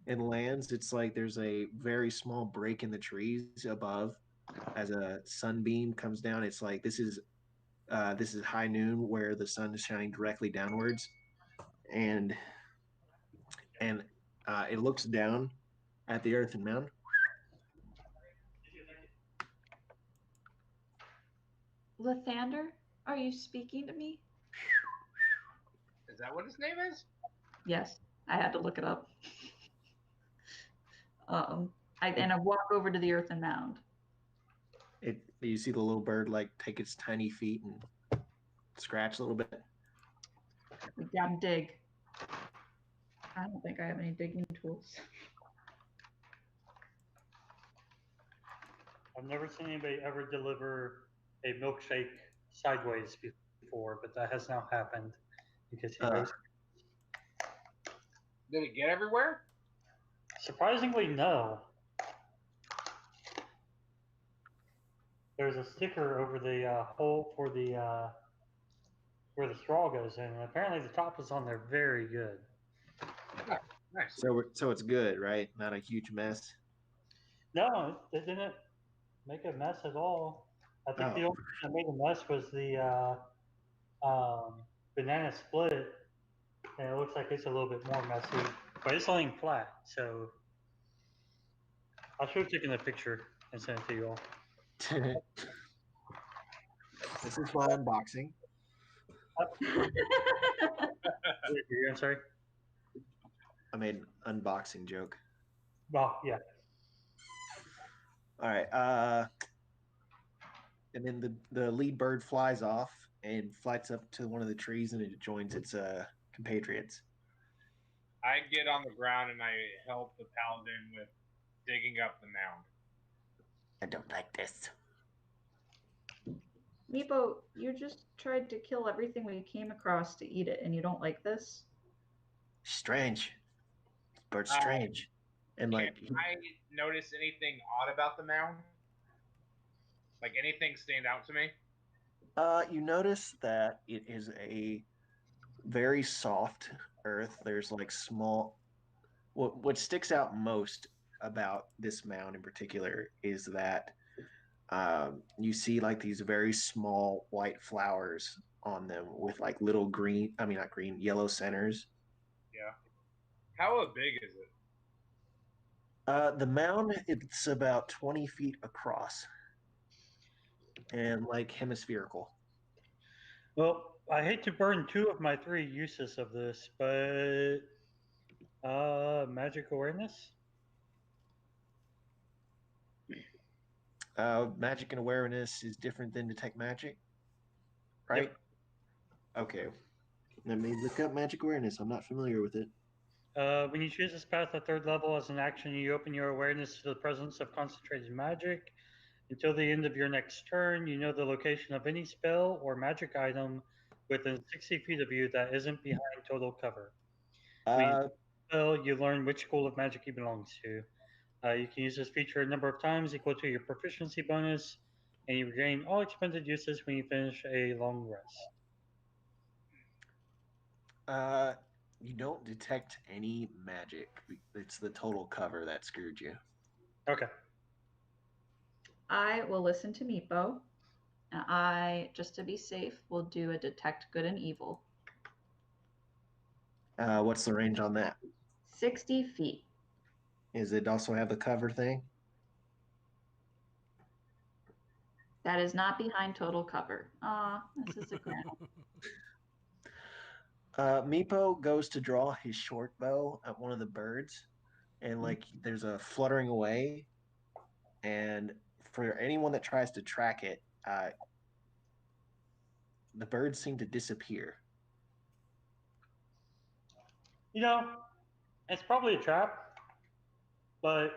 and lands, it's like there's a very small break in the trees above as a sunbeam comes down. It's like this is high noon where the sun is shining directly downwards, and and it looks down at the earthen mound. Lathander, are you speaking to me? Is that what his name is? Yes, I had to look it up. I walk over to the earthen mound. You see the little bird like take its tiny feet and scratch a little bit. We gotta dig. I don't think I have any digging tools. I've never seen anybody ever deliver a milkshake sideways before, but that has now happened because he knows. Did it get everywhere? Surprisingly, no. There's a sticker over the hole for the where the straw goes in, and apparently the top is on there very good. Nice. So it's good, right? Not a huge mess. No, it didn't make a mess at all. I think the only thing that made a mess was the banana split, and it looks like it's a little bit more messy, but it's laying flat, so I should have taken a picture and sent it to you all. This is my unboxing. I'm sorry? I made an unboxing joke. Well, yeah. All right. And then the lead bird flies off and flies up to one of the trees and it joins its compatriots. I get on the ground and I help the paladin with digging up the mound. I don't like this. Meepo, you just tried to kill everything we came across to eat it, and you don't like this? Strange. Bird's strange. And like, I notice anything odd about the mound? Like anything stand out to me? You notice that it is a very soft earth. There's like small. What sticks out most about this mound in particular is that you see like these very small white flowers on them with like little green. I mean, not green, yellow centers. Yeah. How big is it? The mound, it's about 20 feet across and like hemispherical. Well, I hate to burn 2 of my 3 uses of this, but magic awareness? Magic and awareness is different than detect magic, right? Yep. Okay. Let me look up magic awareness. I'm not familiar with it. When you choose this path at 3rd level as an action, you open your awareness to the presence of concentrated magic. Until the end of your next turn, you know the location of any spell or magic item within 60 feet of you that isn't behind total cover. When you spell, you learn which school of magic you belong to. You can use this feature a number of times equal to your proficiency bonus, and you regain all expended uses when you finish a long rest. You don't detect any magic. It's the total cover that screwed you. Okay. I will listen to Meepo. And I, just to be safe, will do a detect good and evil. What's the range on that? 60 feet. Is it also have the cover thing? That is not behind total cover. This is a ground. Meepo goes to draw his short bow at one of the birds, and like there's a fluttering away, and for anyone that tries to track it, the birds seem to disappear. You know, it's probably a trap, but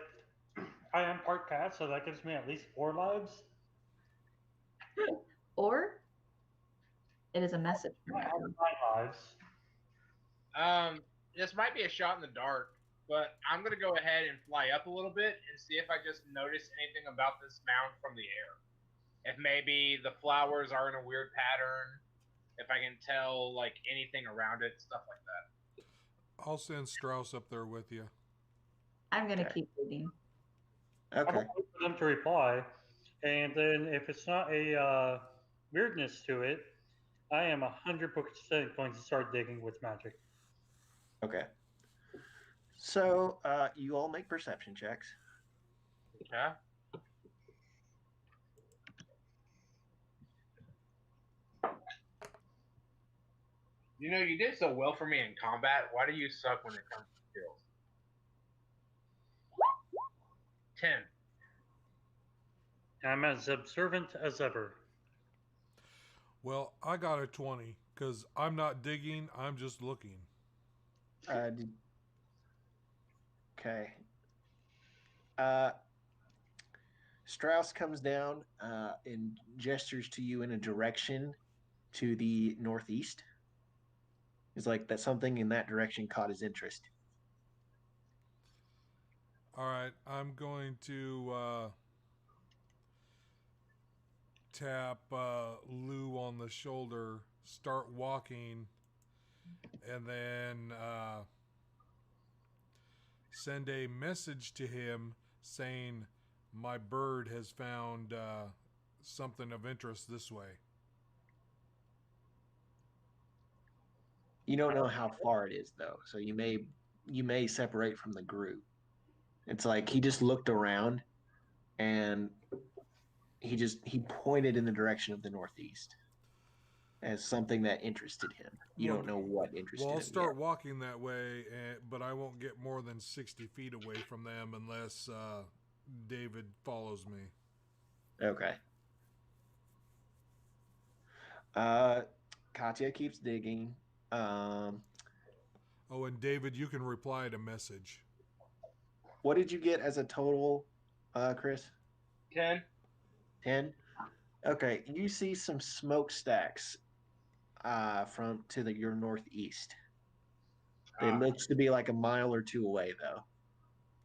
I am part cat, so that gives me at least 4 lives. Or it is a message from I have everyone. 9 lives. This might be a shot in the dark, but I'm gonna go ahead and fly up a little bit and see if I just notice anything about this mound from the air. If maybe the flowers are in a weird pattern, if I can tell like anything around it, stuff like that. I'll send Strauss up there with you. I'm gonna Okay. keep digging. I'm Okay. gonna wait for them to reply, and then if it's not a weirdness to it, I am 100% going to start digging with magic. Okay. So you all make perception checks. Okay. You know, you did so well for me in combat. Why do you suck when it comes to skills? 10. I'm as observant as ever. Well, I got a 20 because I'm not digging, I'm just looking. Okay. Strauss comes down and gestures to you in a direction to the northeast. It's like that something in that direction caught his interest. All right, I'm going to tap Lou on the shoulder, start walking, and then send a message to him saying, "My bird has found something of interest this way." You don't know how far it is though, so you may separate from the group. It's like he just looked around and he pointed in the direction of the northeast as something that interested him. You don't know what interested Well, I'll him start yet. walking that way, but I won't get more than 60 feet away from them unless David follows me. Okay. Katya keeps digging. Oh, and David, you can reply to message. What did you get as a total, Chris? 10. 10? Okay, you see some smokestacks from to your northeast. It looks to be like a mile or two away, though.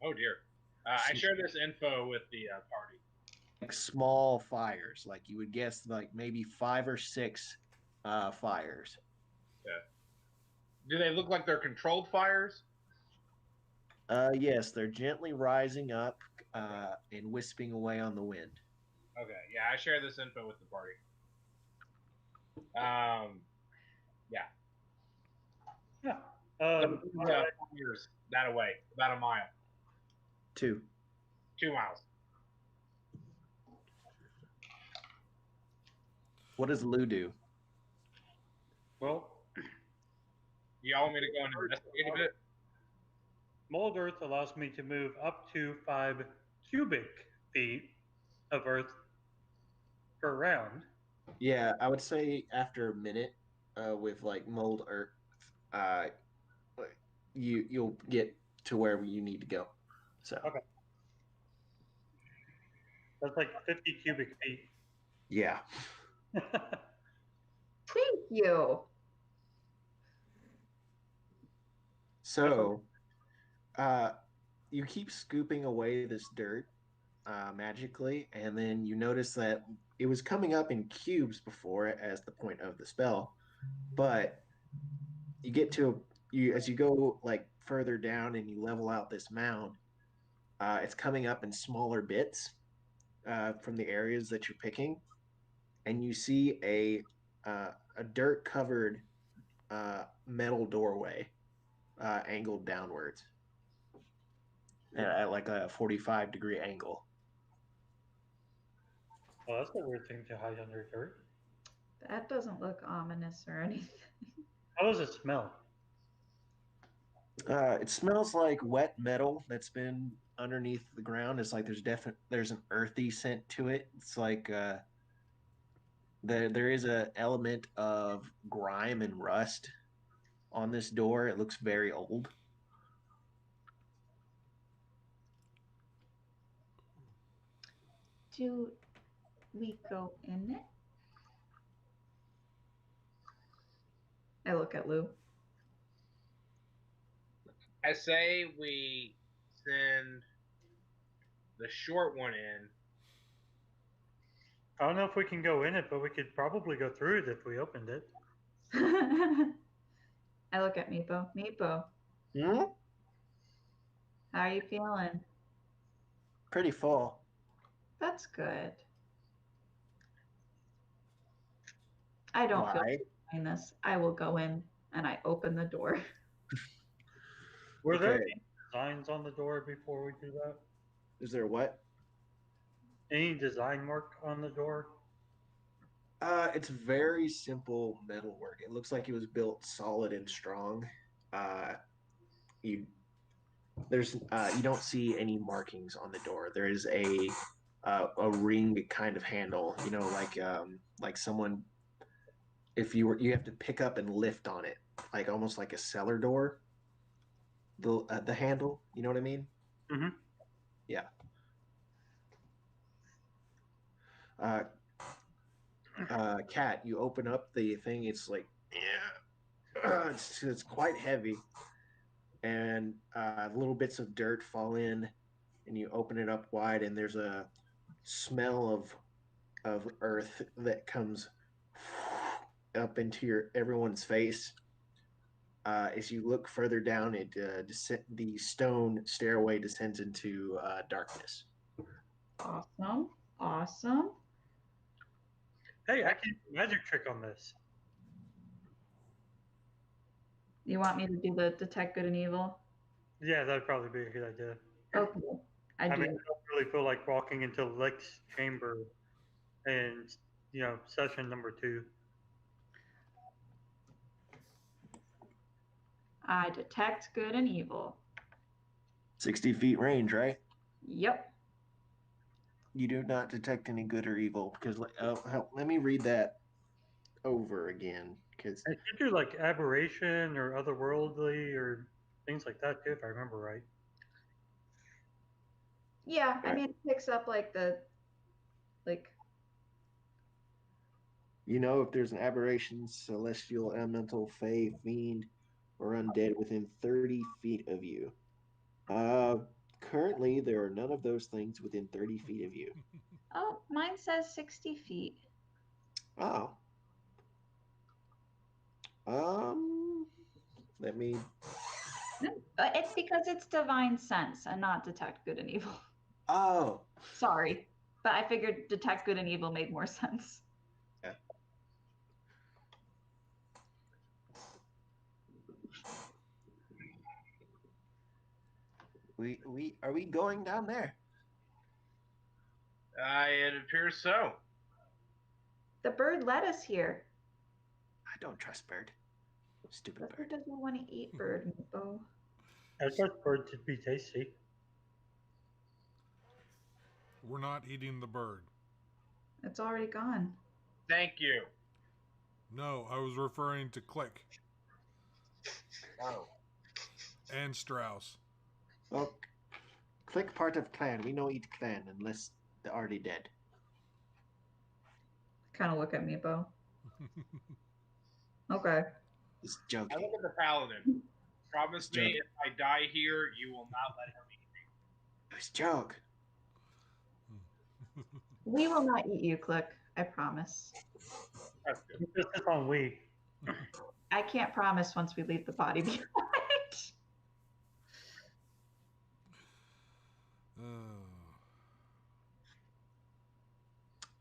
Oh, dear. I share this info with the party. Like small fires, like you would guess, like maybe 5 or 6 fires. Yeah. Do they look like they're controlled fires? Yes, they're gently rising up and wisping away on the wind. Okay, yeah, I share this info with the party. Yeah. Yeah. Years that away, about a mile, 2. 2 miles. What does Lou do? Well, You all want me to go and investigate a bit? mold earth allows me to move up to 5 cubic feet of earth per round. Yeah, I would say after a minute with like mold earth, you'll get to where you need to go. So Okay. That's like 50 cubic feet. yeah. Thank you. So you keep scooping away this dirt magically, and then you notice that it was coming up in cubes before as the point of the spell, but you get to as you go like further down and you level out this mound, it's coming up in smaller bits from the areas that you're picking, and you see a dirt covered metal doorway angled downwards at like a 45-degree angle. Oh, that's a weird thing to hide under dirt. That doesn't look ominous or anything. How does it smell? It smells like wet metal that's been underneath the ground. It's like there's an earthy scent to it. It's like there is a element of grime and rust on this door. It looks very old. Do we go in it? I look at Lou. I say we send the short one in. I don't know if we can go in it, but we could probably go through it if we opened it. I look at Meepo. Meepo, Hmm? How are you feeling? Pretty full. That's good. I don't feel Why? doing this. I will go in and I open the door. Were there Okay. any designs on the door before we do that? Is there what? Any design work on the door? It's very simple metalwork. It looks like it was built solid and strong. Uh, you you don't see any markings on the door. There is a ring kind of handle. You know, like someone if you have to pick up and lift on it, like almost like a cellar door. The handle. You know what I mean? Mm-hmm. Yeah. Uh, Cat, you open up the thing. It's like, yeah, it's quite heavy, and little bits of dirt fall in, and you open it up wide, and there's a smell of earth that comes up into everyone's face. As you look further down, the stone stairway descends into darkness. Awesome. Awesome. Hey, I can do a magic trick on this. You want me to do the detect good and evil? Yeah, that'd probably be a good idea. Okay. I do. mean, I don't really feel like walking into Lick's chamber and, session number 2. I detect good and evil. 60 feet range, right? Yep. You do not detect any good or evil because let me read that over again because I could do like aberration or otherworldly or things like that too, if I remember right. Yeah, I Right. mean, it picks up like you know if there's an aberration, celestial, elemental, fey, fiend, or undead within 30 feet of you. Currently, there are none of those things within 30 feet of you. Oh, mine says 60 feet. Oh. Let me. It's because it's divine sense and not detect good and evil. Oh. Sorry, but I figured detect good and evil made more sense. Yeah. Are we going down there? It appears so. The bird led us here. I don't trust Bird. Stupid The bird. bird doesn't want to eat bird, Meepo. I thought bird to be tasty. We're not eating the bird. It's already gone. Thank you. No, I was referring to Click Oh. and Strauss. Well, Click part of clan. We know each clan unless they're already dead. Kind of look at Meepo. Okay. Just I joking. look at the paladin. Promise me if I die here, you will not let him eat me. It was a joke. We will not eat you, Click. I promise. That's good. This is on Wii. I can't promise once we leave the body behind.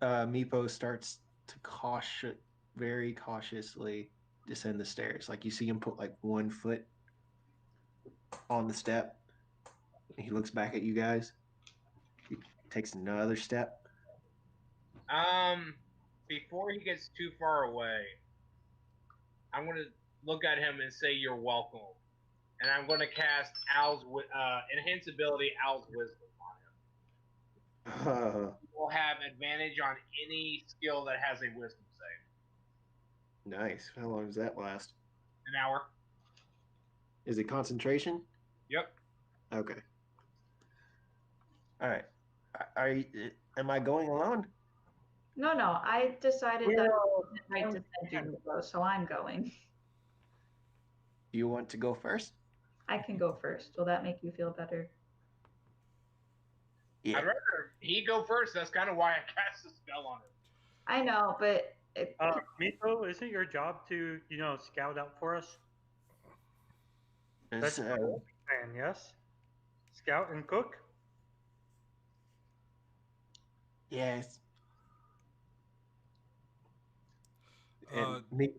Meepo starts to very cautiously descend the stairs. Like you see him put like one foot on the step. He looks back at you guys. He takes another step. Before he gets too far away, I'm gonna look at him and say, "You're welcome," and I'm gonna cast enhance ability Owl's Wisdom on him. We'll have advantage on any skill that has a Wisdom save. Nice. How long does that last? An hour. Is it concentration? Yep. Okay. All right. Am I going alone? No, I decided that it's right to send you, Meepo, so I'm going. Do you want to go first? I can go first. Will that make you feel better? Yeah. I'd rather he go first. That's kind of why I cast the spell on him. I know, but Meepo, isn't your job to, scout out for us? It's, That's plan, yes? Scout and cook. Yes. And Uh, me,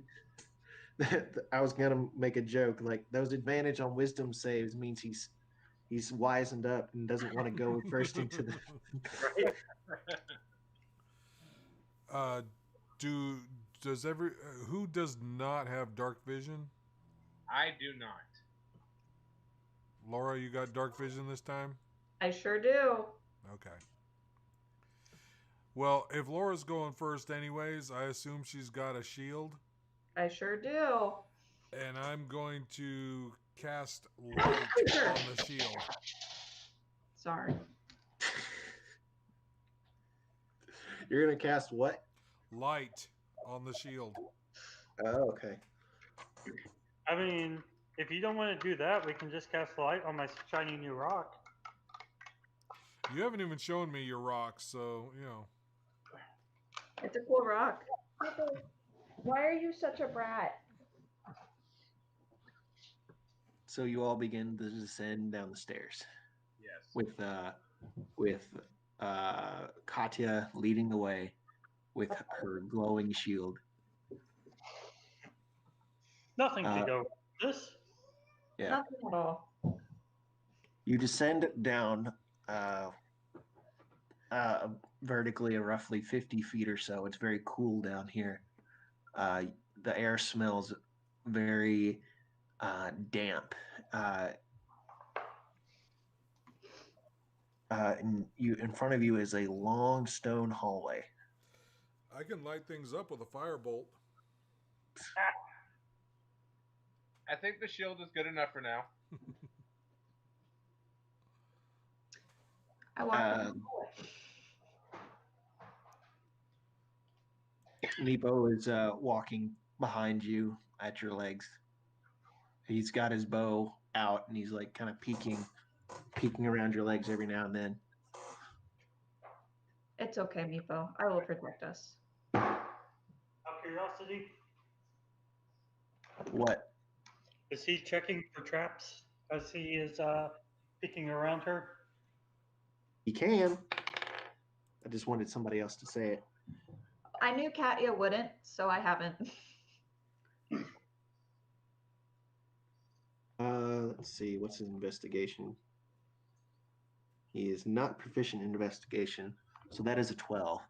I was gonna make a joke like those advantage on wisdom saves means he's wizened up and doesn't want to go first into the. Right. uh, do does every who does not have dark vision? I do not. Laura, you got dark vision this time? I sure do. Okay. Well, if Laura's going first anyways, I assume she's got a shield. I sure do. And I'm going to cast light Sure. on the shield. Sorry. You're gonna cast what? Light on the shield. Oh, okay. I mean, if you don't want to do that, we can just cast light on my shiny new rock. You haven't even shown me your rocks, so, you know. It's a cool rock. Why are you such a brat? So you all begin to descend down the stairs Yes. with Katya leading the way with her glowing shield. Nothing to go with this. Yeah. Nothing at all. You descend down vertically, roughly 50 feet or so. It's very cool down here. The air smells very damp. And in front of you is a long stone hallway. I can light things up with a firebolt. I think the shield is good enough for now. I walked Nepo is walking behind you at your legs. He's got his bow out and he's like kind of peeking around your legs every now and then. It's okay, Meepo. I will protect us. Out of curiosity, What? is he checking for traps as he is peeking around her? He can. I just wanted somebody else to say it. I knew Katya wouldn't, so I haven't. Let's see. What's his investigation? He is not proficient in investigation, so that is a 12.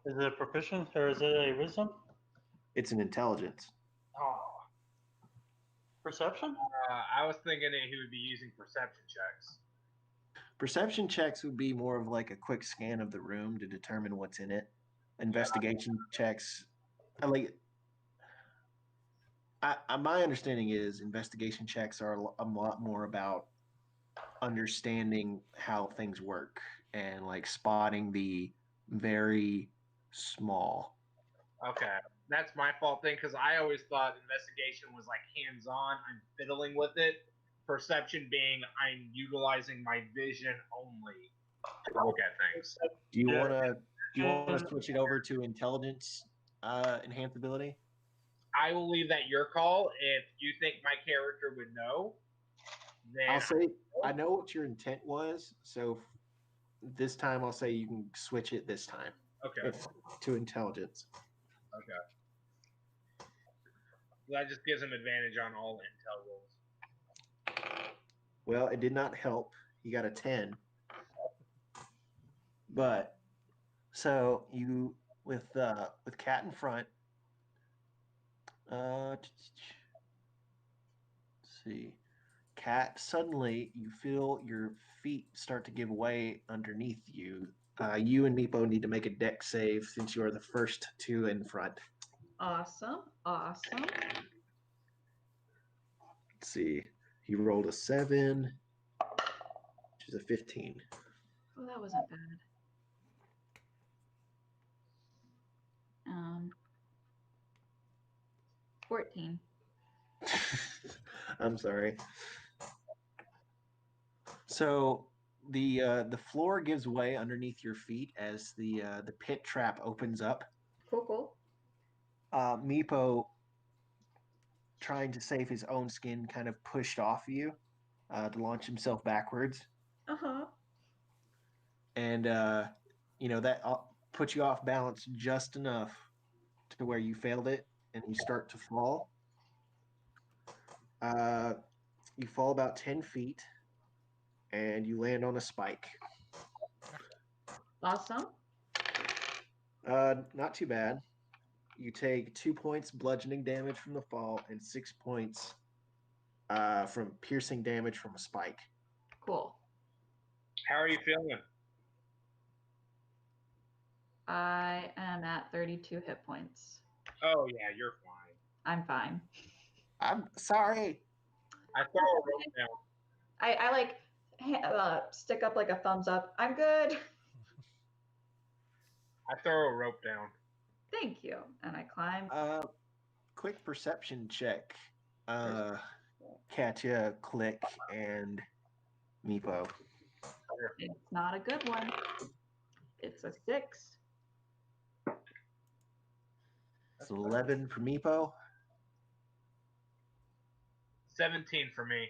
Is it a proficient or is it a wisdom? It's an intelligence. Oh. Perception? I was thinking that he would be using perception checks. Perception checks would be more of like a quick scan of the room to determine what's in it. Investigation checks, my understanding is investigation checks are a lot more about understanding how things work and like spotting the very small. Okay, that's my fault thing because I always thought investigation was like hands-on. I'm fiddling with it. Perception being I'm utilizing my vision only to look at things. Do you Yeah. want to switch it over to intelligence enhanced ability? I will leave that your call. If you think my character would know, then I'll say I know what your intent was, so this time I'll say you can switch it this time okay. to intelligence. That just gives him advantage on all intel rolls. Well, it did not help. You got a 10. But so you with Cat in front. Let's see. Cat, suddenly you feel your feet start to give way underneath you. You and Meepo need to make a deck save since you are the first two in front. Awesome. Awesome. Let's see. He rolled a 7, which is a 15. Oh, that wasn't bad. 14. I'm sorry. So the floor gives way underneath your feet as the pit trap opens up. Cool, cool. Meepo, trying to save his own skin, kind of pushed off you, to launch himself backwards. Uh-huh. And, that puts you off balance just enough to where you failed it and you start to fall. You fall about 10 feet and you land on a spike. Awesome. Not too bad. You take 2 points bludgeoning damage from the fall and 6 points from piercing damage from a spike. Cool. How are you feeling? I am at 32 hit points. Oh yeah, you're fine. I'm fine. I'm sorry. I throw a rope down. I like stick up like a thumbs up. I'm good. I throw a rope down. Thank you. And I climb. Quick perception check. Katya, Click, and Meepo. It's not a good one. It's a 6. It's 11 for Meepo. 17 for me.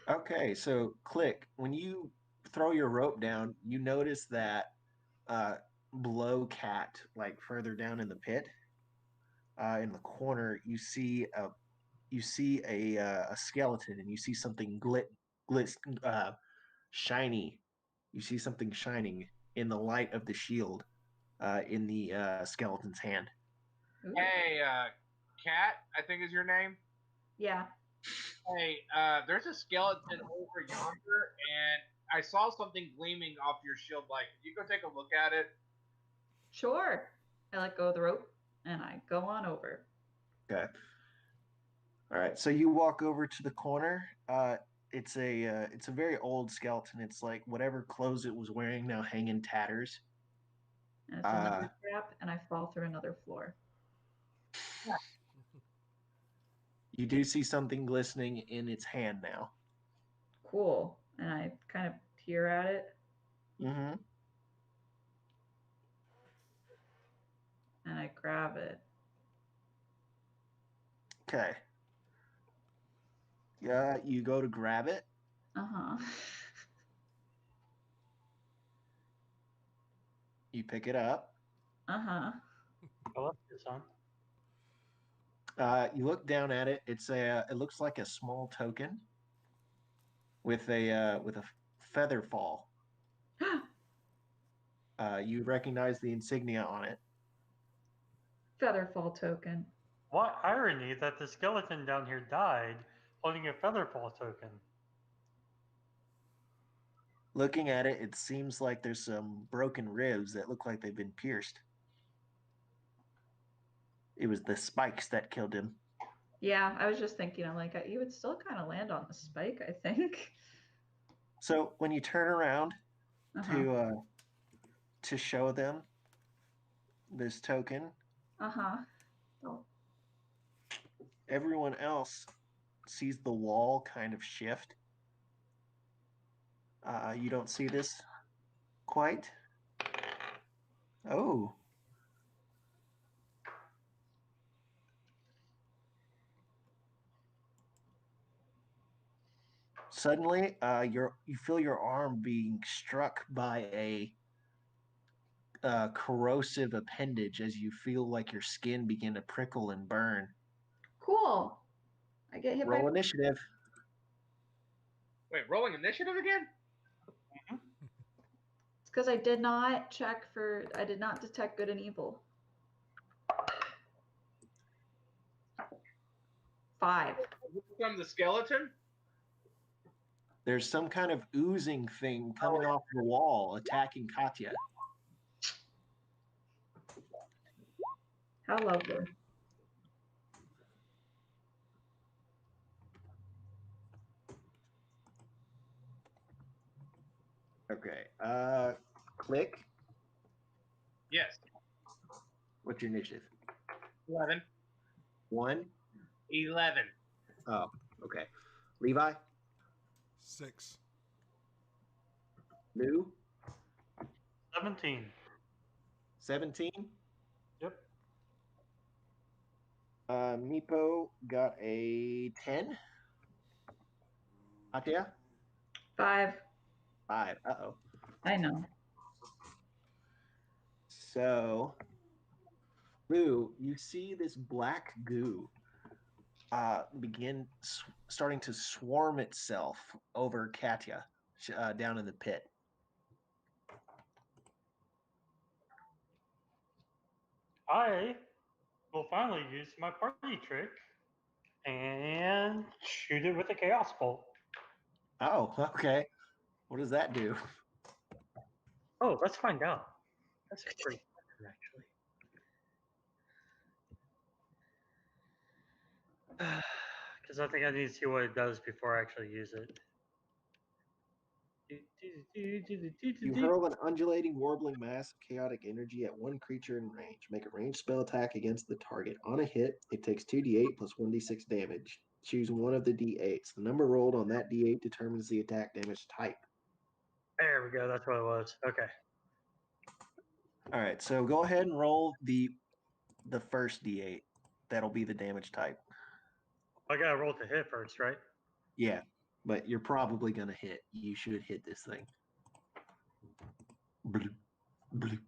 Okay, so Click, when you throw your rope down, you notice that below Cat, like further down in the pit, in the corner, you see a skeleton, and you see something shiny. You see something shining in the light of the shield in the skeleton's hand. Ooh. Hey, Cat, I think is your name. Yeah. Hey, there's a skeleton over yonder, and I saw something gleaming off your shield. Like, you go take a look at it. Sure. I let go of the rope and I go on over. Okay. All right. So you walk over to the corner. It's a very old skeleton. It's like whatever clothes it was wearing now hang in tatters. And it's another trap, and I fall through another floor. You do see something glistening in its hand now. Cool. And I kind of peer at it. Mm-hmm. And I grab it. Okay. Yeah, you go to grab it. Uh-huh. You pick it up. Uh-huh. I love this on. You look down at it. It looks like a small token with a feather fall. You recognize the insignia on it. Featherfall token. What irony that the skeleton down here died holding a featherfall token. Looking at it, it seems like there's some broken ribs that look like they've been pierced. It was the spikes that killed him. Yeah, I was just thinking, I'm like, you would still kind of land on the spike, I think. So when you turn around Uh-huh. to show them this token, Uh-huh. Oh. everyone else sees the wall kind of shift. You don't see this quite. Oh. Suddenly, you feel your arm being struck by a corrosive appendage as you feel like your skin begin to prickle and burn. Cool. I get hit Roll by... initiative. Wait, rolling initiative again? It's because I did not detect good and evil. 5. From the skeleton? There's some kind of oozing thing coming off the wall attacking Katya. How lovely. Okay. Click. Yes. What's your initiative? 11. 1. 11. Oh, okay. Levi? 6. Lou? 17. 17. Yep. Meepo got a 10. Katya? 5. 5. Uh-oh. I know. So, Boo, you see this black goo starting to swarm itself over Katya down in the pit. I will finally use my party trick and shoot it with a chaos bolt. Oh, okay. What does that do? Oh, let's find out. That's a great question, actually. Because I think I need to see what it does before I actually use it. You hurl an undulating, warbling mass of chaotic energy at one creature in range. Make a ranged spell attack against the target. On a hit, it takes 2d8 plus 1d6 damage. Choose one of the d8s. The number rolled on that d8 determines the attack damage type. There we go. That's what it was. Okay. All right, so go ahead and roll the first d8. That'll be the damage type. I gotta roll to hit first, right? Yeah, but you're probably gonna hit. You should hit this thing. Bloop, bloop.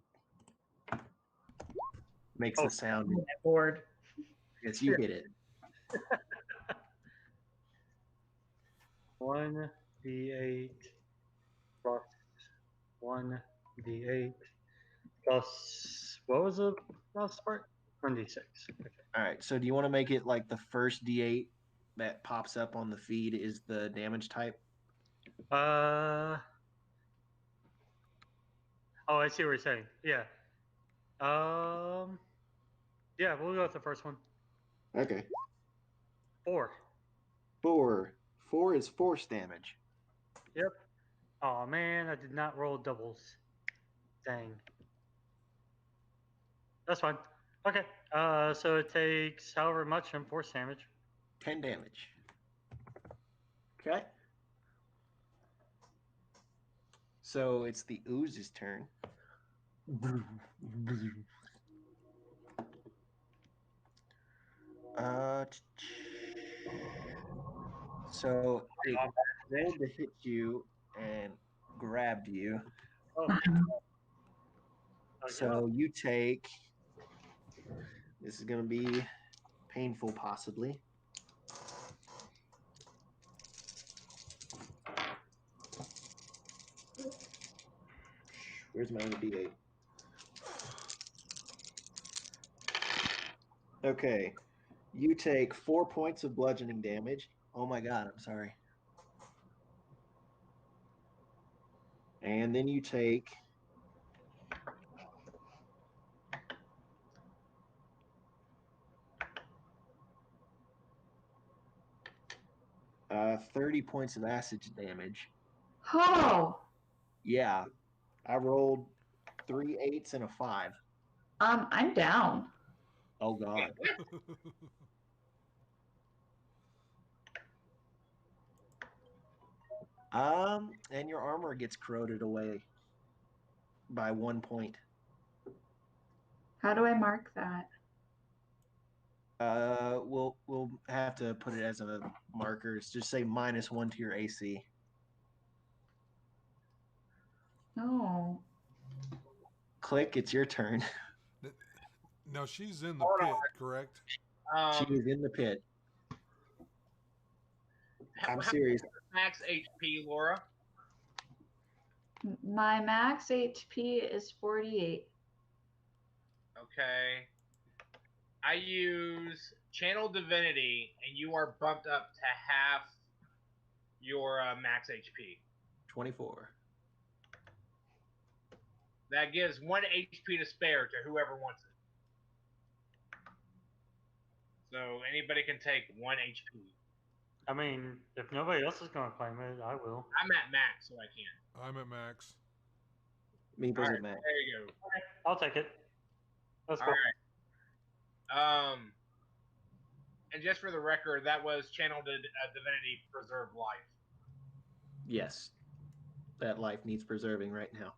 Makes the sound. Board. Yes, you hit it. 1d8 plus 1d8 plus what was the last part? 1d6. Okay. All right. So do you want to make it like the first d8 that pops up on the feed is the damage type? Oh, I see what you're saying. Yeah. Yeah, we'll go with the first one. Okay. 4. 4. 4 is force damage. Yep. Oh man, I did not roll doubles. Dang. That's fine. Okay. So it takes however much in force damage. 10 damage. Okay. So it's the ooze's turn. So it rolled to hit you and grabbed you. Oh. So you take. This is going to be painful, possibly. Where's my other d8? Okay. You take 4 points of bludgeoning damage. Oh my god, I'm sorry. And then you take 30 points of acid damage. Oh. Yeah. I rolled 3 8s and a 5. I'm down. Oh god. And your armor gets corroded away by 1 point. How do I mark that? We'll have to put it as a marker. Just say -1 to your AC. No. Click, it's your turn. Now she's in the Hold pit, on. correct? She is in the pit. I'm serious. Max HP, Laura. My max HP is 48. Okay. I use Channel Divinity, and you are bumped up to half your max HP. 24. That gives 1 HP to spare to whoever wants it. So anybody can take 1 HP. I mean, if nobody else is going to claim it, I will. I'm at max, so I can. I'm at max. Meeple's All at right, max. there you go. Okay, I'll take it. Let's All go. right. And just for the record, that was Channel Divinity Preserve Life. Yes. That life needs preserving right now.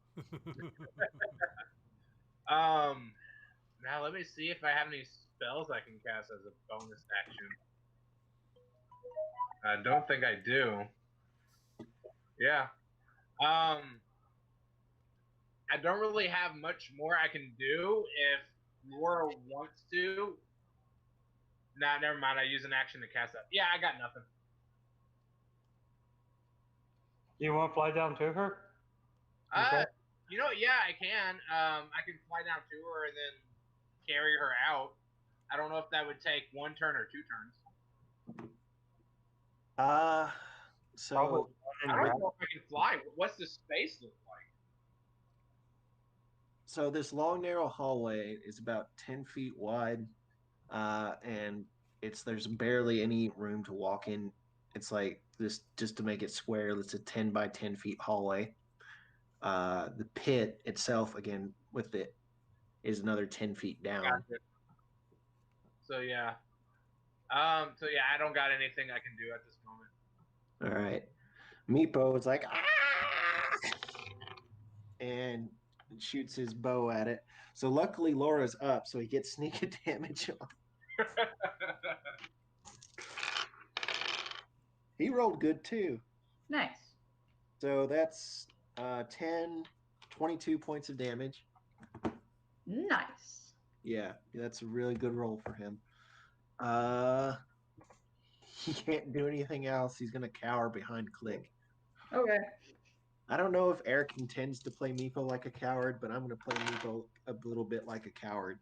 Now let me see if I have any spells I can cast as a bonus action. I don't think I do. Yeah. I don't really have much more I can do if Laura wants to. Nah, never mind. I use an action to cast that. Yeah, I got nothing. Do you want to fly down to her? Uh, yeah, I can. I can fly down to her and then carry her out. I don't know if that would take 1 turn or 2 turns. So Probably. I don't know if I can fly. What's the space look like? so this long narrow hallway is about 10 feet wide, and there's barely any room to walk in. It's like this, just to make it square, it's a 10 by 10 feet hallway. The pit itself, again with it, is another 10 feet down. Gotcha. So yeah. So yeah, I don't got anything I can do at this moment. All right. Meepo is like, ah! And shoots his bow at it. So luckily Laura's up, so he gets sneak damage on. He rolled good too. Nice. So that's 10, 22 points of damage. Nice. Yeah, that's a really good roll for him. He can't do anything else. He's gonna cower behind Click. Okay. I don't know if Eric intends to play Meepo like a coward, but I'm gonna play Meepo a little bit like a coward.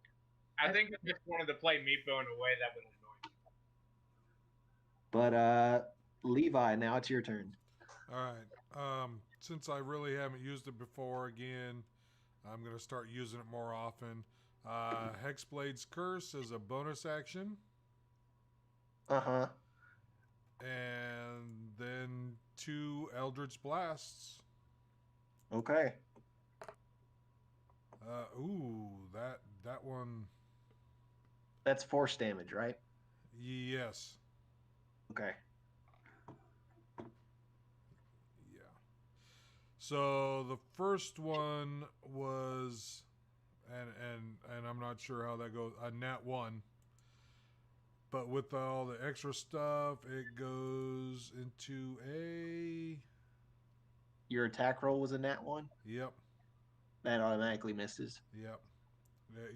I think I just wanted to play Meepo in a way that would annoy me. But Levi, now it's your turn. All right. Since I really haven't used it before, again, I'm going to start using it more often. Hexblade's Curse is a bonus action. Uh-huh. And then 2 Eldritch Blasts. Okay. That one. That's force damage, right? Yes. Okay. Yeah. So the first one was, and I'm not sure how that goes. A nat 1. But with all the extra stuff, it goes into a. Your attack roll was a nat 1? Yep. That automatically misses. Yep.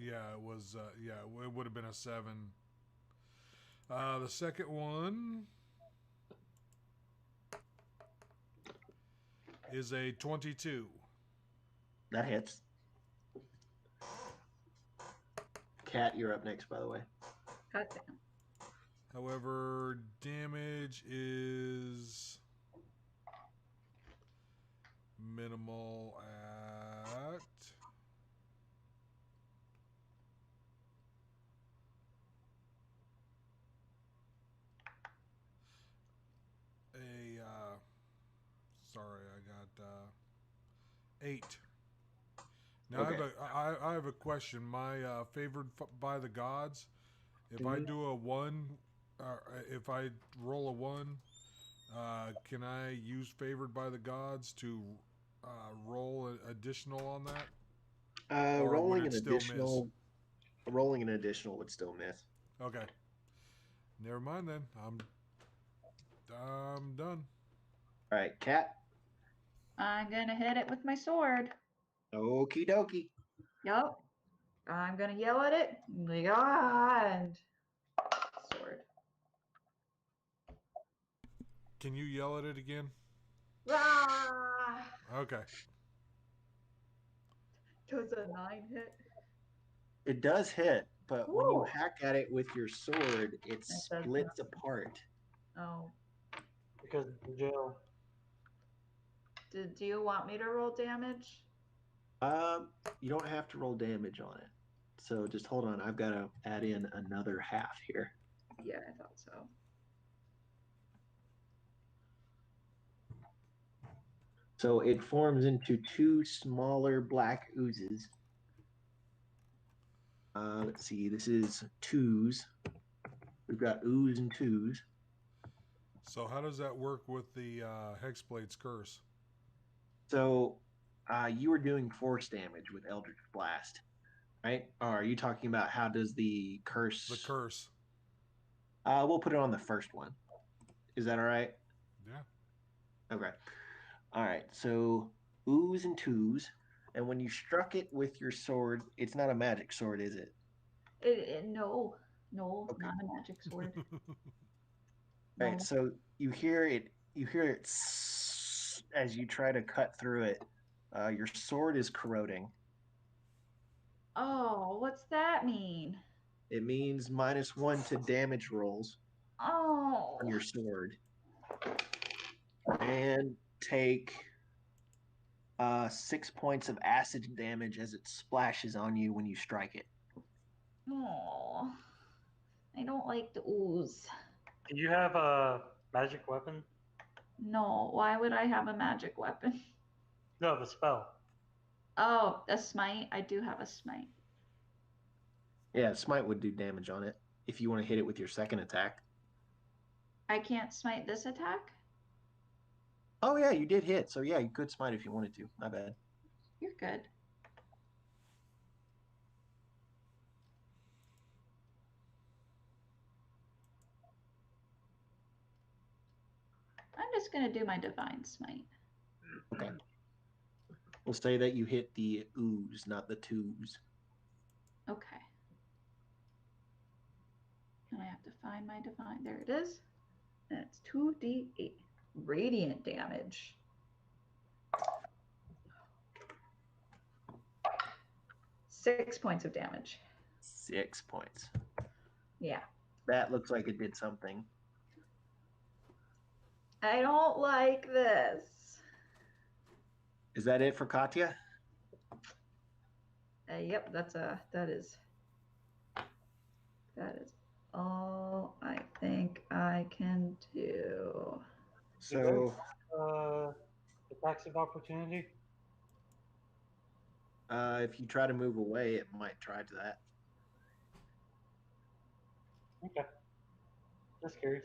Yeah, it was. It would have been a 7. The second one is a 22. That hits. Cat, you're up next, by the way. God damn. However, damage is minimal at sorry, I got 8. Now Okay. I have a question. My favored by the gods. If I do a 1, if I roll a 1, can I use favored by the gods to roll additional on that? Or Rolling would an it still additional. Rolling an additional would still miss. Okay. Never mind then. I'm done. All right, Cat. I'm gonna hit it with my sword. Okie dokie. Yup. I'm gonna yell at it. Like, and sword. Can you yell at it again? Ah! Okay. Does a 9 hit? It does hit, but when you Ooh. hack at it with your sword, it does splits apart. Oh. Because it's in jail. Do you want me to roll damage? You don't have to roll damage on it. So just hold on. I've got to add in another half here. Yeah, I thought so. So it forms into 2 smaller black oozes. Let's see. This is 2s. We've got ooze and 2s. So how does that work with the Hexblade's Curse? So you were doing force damage with Eldritch Blast, right? Or are you talking about how does the curse? The curse. We'll put it on the first one. Is that all right? Yeah. Okay. All right, so ooze and twos, and when you struck it with your sword, it's not a magic sword, is it? No, Okay. not a magic sword. All No. right, so you hear it. You hear it as you try to cut through it. Your sword is corroding. Oh, what's that mean? It means -1 to damage rolls Oh, on your sword, and take 6 points of acid damage as it splashes on you when you strike it. oh, I don't like the ooze. Do you have a magic weapon? No, why would I have a magic weapon? No, the spell. Oh, a smite. I do have a smite. Yeah, smite would do damage on it if you want to hit it with your second attack. I can't smite this attack? Oh yeah, you did hit. So yeah, you could smite if you wanted to. My bad. You're good. I'm just going to do my divine smite. Okay. We'll say that you hit the ooze, not the twos. Okay. And I have to find my divine. There it is. And it's 2d8 radiant damage. Six points of damage. 6 points. Yeah. That looks like it did something. I don't like this. Is that it for Katya? Yep, that is all I think I can do. So, Attacks of opportunity. if you try to move away, it might try to that. Okay. Just curious.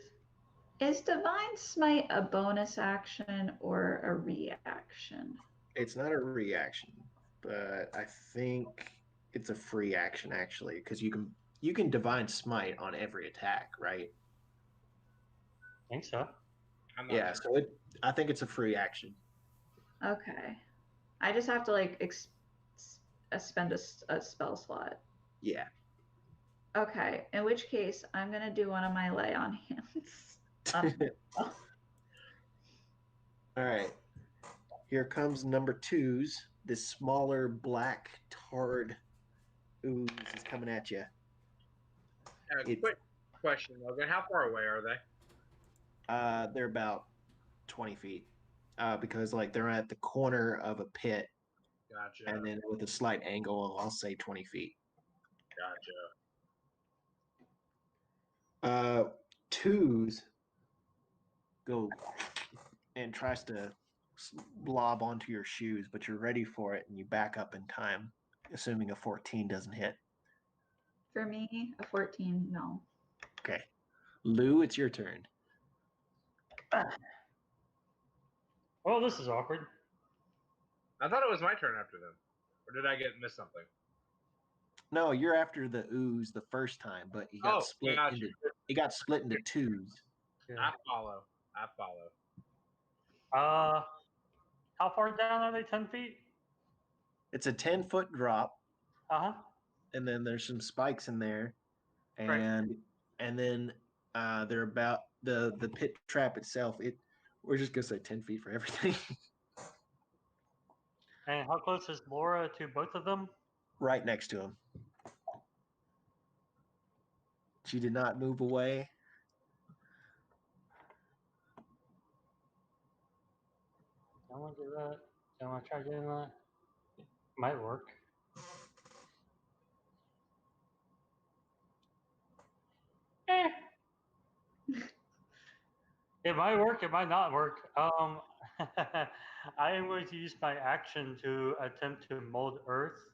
Is divine smite a bonus action or a reaction? It's not a reaction, but I think it's a free action actually, because you can divine smite on every attack, right? I think so. I'm not Yeah, sure. so I think it's a free action. Okay. I just have to like spend a spell slot. Yeah. Okay, in which case I'm gonna do one of my lay on hands. All right. Here comes number twos. This smaller black tarred ooze is coming at you. Quick question, Logan. How far away are they? They're about 20 feet. Because like they're at the corner of a pit, Gotcha. and then with a slight angle, I'll say 20 feet. Gotcha. Twos go and tries to blob onto your shoes, but you're ready for it and you back up in time, assuming a 14 doesn't hit. For me, a 14, no. Okay. Lou, it's your turn. Oh, this is awkward. I thought it was my turn after them. Or did I miss something? No, you're after the ooze the first time, but it got split gotcha. into twos. Yeah. I follow. How far down are they? 10 feet? It's a 10-foot drop, Uh-huh. and then there's some spikes in there, Right. and then they're about the pit trap itself. We're just gonna say 10 feet for everything. And how close is Laura to both of them? Right next to him. She did not move away. Don't want to do that. Don't want to try doing that. Might work. It might work. It might not work. I am going to use my action to attempt to mold earth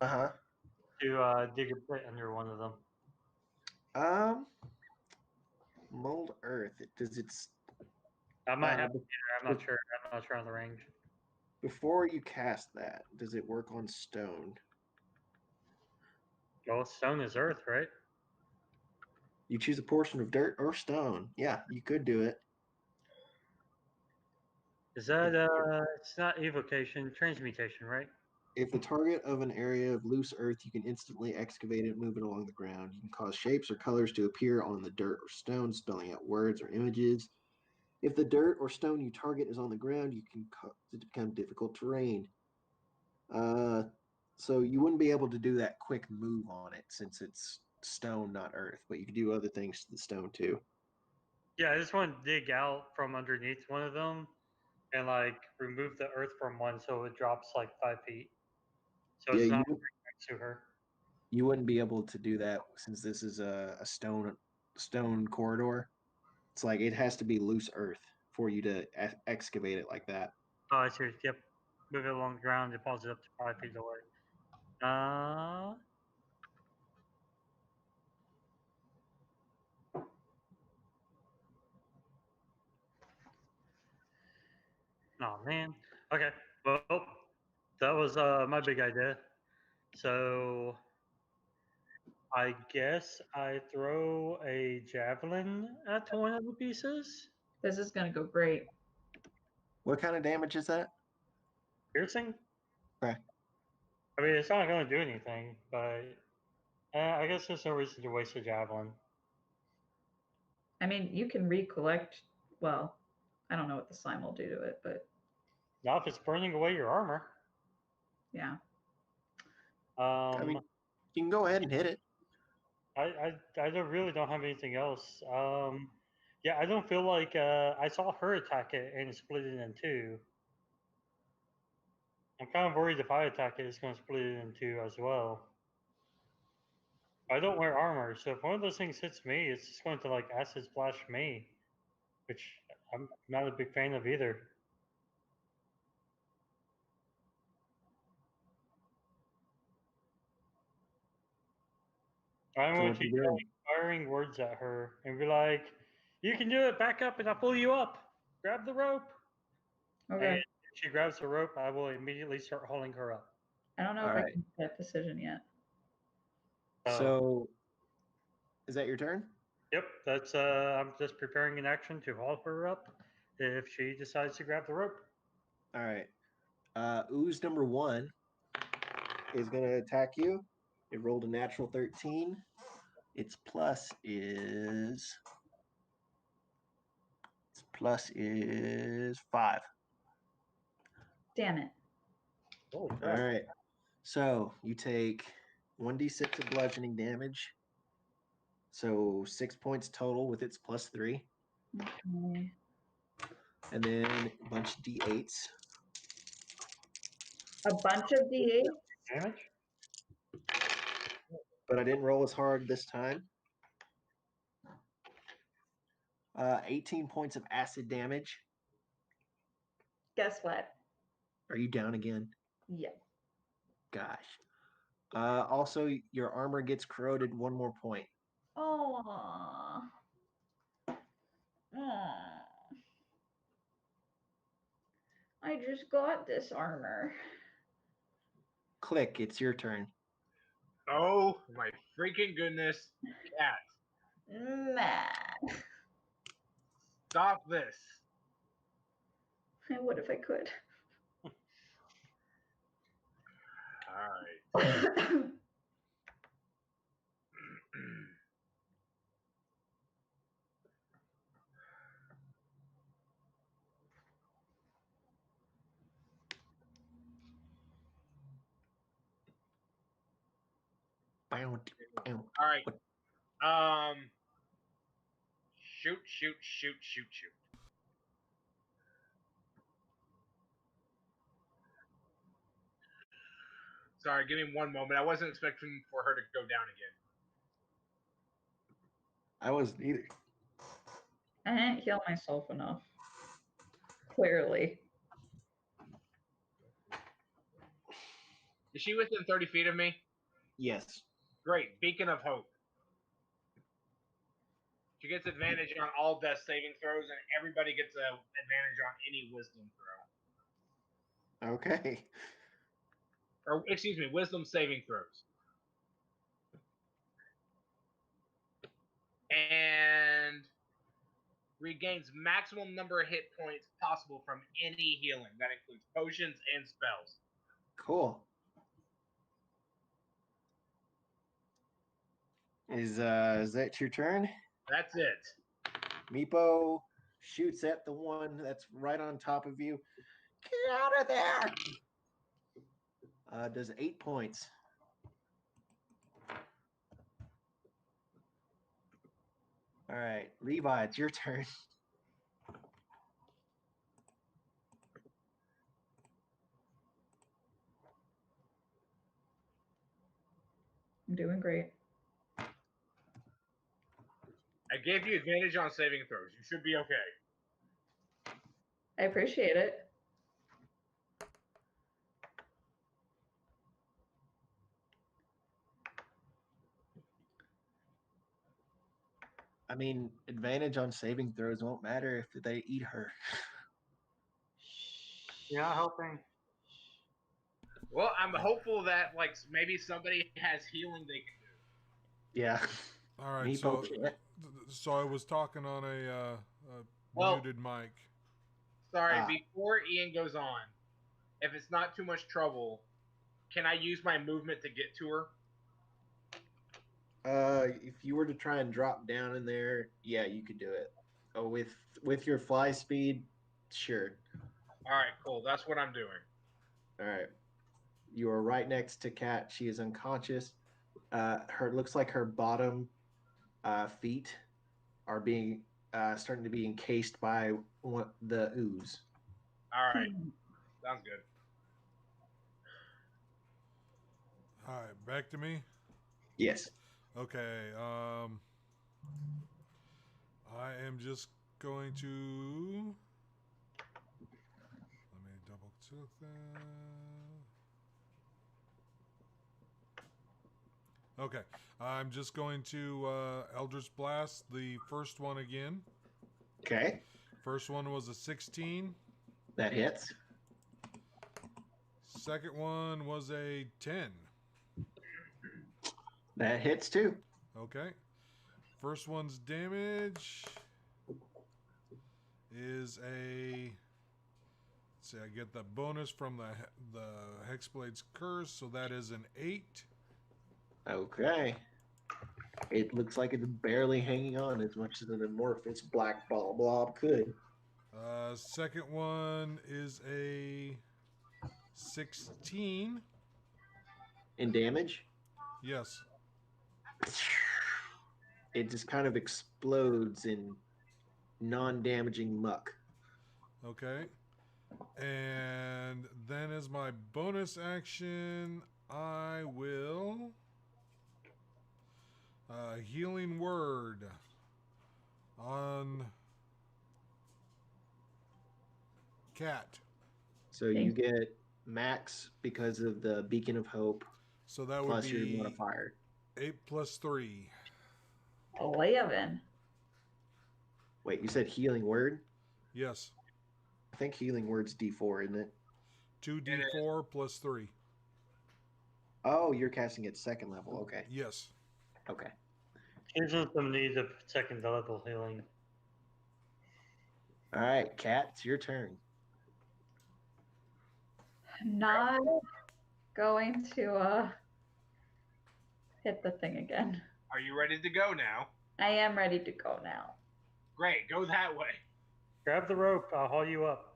Uh-huh. to dig a pit under one of them. Mold earth. It's I might have to be there. I'm not sure. I'm not sure on the range. before you cast that, does it work on stone? Well, stone is earth, right? You choose a portion of dirt or stone. Yeah, you could do it. Is that it's not evocation, transmutation, right? If the target of an area of loose earth, you can instantly excavate it and move it along the ground. You can cause shapes or colors to appear on the dirt or stone, spelling out words or images. If the dirt or stone you target is on the ground, you can cause it to become difficult terrain. So you wouldn't be able to do that quick move on it since it's stone, not earth, but you can do other things to the stone too. Yeah, I just want to dig out from underneath one of them and like remove the earth from one so it drops like 5 feet. So Yeah, it's not right next to her. you wouldn't be able to do that since this is a stone corridor. It's like it has to be loose earth for you to excavate it like that. Oh, I see. Yep. Move it along the ground, deposit up to 5 feet away. Oh man. Okay. Well, that was my big idea. So I guess I throw a javelin at one of the pieces. This is gonna go great. What kind of damage is that? Piercing? Okay. I mean, it's not going to do anything, but I guess there's no reason to waste a javelin. I mean, you can recollect. Well, I don't know what the slime will do to it, but Not if it's burning away your armor. yeah. I mean, you can go ahead and hit it. I really don't have anything else. Yeah, I don't feel like I saw her attack it and it split it in two. I'm kind of worried if I attack it, it's going to split it in two as well. I don't wear armor, so if one of those things hits me, it's just going to like acid splash me, which I'm not a big fan of either. I'm So going what to you yell doing? inspiring words at her and be like, "You can do it! Back up, and I'll pull you up. Grab the rope." Okay. And if she grabs the rope, I will immediately start hauling her up. I don't know All if right. I can make that decision yet. So, is that your turn? Yep, that's I'm just preparing an action to haul her up if she decides to grab the rope. All right. Ooze number 1 is going to attack you. It rolled a natural 13. Its plus is 5. Damn it. Oh, All right. So you take 1d6 of bludgeoning damage. So 6 points total with its plus 3. Okay. And then a bunch of d8s. A bunch of D8. Damage? But I didn't roll as hard this time. 18 points of acid damage. Guess what? Are you down again? Yeah. Gosh. Also, your armor gets corroded 1 more point. Oh. I just got this armor. Click, it's your turn. Oh my freaking goodness, cat! Man. Stop this. I would if I could. All right. Bow, bow. All right. Shoot. Sorry, give me one moment. I wasn't expecting for her to go down again. I wasn't either. I didn't heal myself enough. Clearly. Is she within 30 feet of me? Yes. Great. Beacon of Hope. She gets advantage on all death saving throws, and everybody gets an advantage on any wisdom throw. Okay. Or, excuse me, wisdom saving throws. And regains maximum number of hit points possible from any healing. That includes potions and spells. Cool. Is that your turn? That's it. Meepo shoots at the one that's right on top of you. Get out of there! Does 8 points. All right, Levi, it's your turn. I'm doing great. I gave you advantage on saving throws. You should be okay. I appreciate it. I mean, advantage on saving throws won't matter if they eat her. You're not helping. Well, I'm hopeful that like maybe somebody has healing they can do. Yeah. All right, Meepo can't. so I was talking on a Well- muted mic. Sorry, Ah. before Ian goes on, if it's not too much trouble, can I use my movement to get to her? If you were to try and drop down in there, yeah, you could do it. Oh, with your fly speed, sure. All right, cool. That's what I'm doing. All right. You are right next to Kat. She is unconscious. Her looks like her bottom feet are being starting to be encased by the ooze. All right, sounds good. All right, back to me. Yes. Okay. I am just going to. Let me double check that. Okay. I'm just going to Eldritch Blast the first one again. Okay. First one was a 16. That hits. Second one was a 10. That hits too. Okay. First one's damage is a. Let's see, I get the bonus from the Hexblade's Curse, so that is an 8. Okay. It looks like it's barely hanging on as much as an amorphous black blob could. Second one is a 16. In damage, Yes. it just kind of explodes in non-damaging muck. Okay. And then as my bonus action, I will healing word on Cat. So you get max because of the Beacon of Hope So that would plus your be modifier. 8 plus 3. 11. Wait, you said healing word? Yes. I think healing word's D4, isn't it? 2d4 plus 3. Oh, you're casting at second level. Okay. Yes. Okay. Here's some need of second level healing. All right, Kat, it's your turn. Not going to hit the thing again. Are you ready to go now? I am ready to go now. Great, go that way. Grab the rope. I'll haul you up.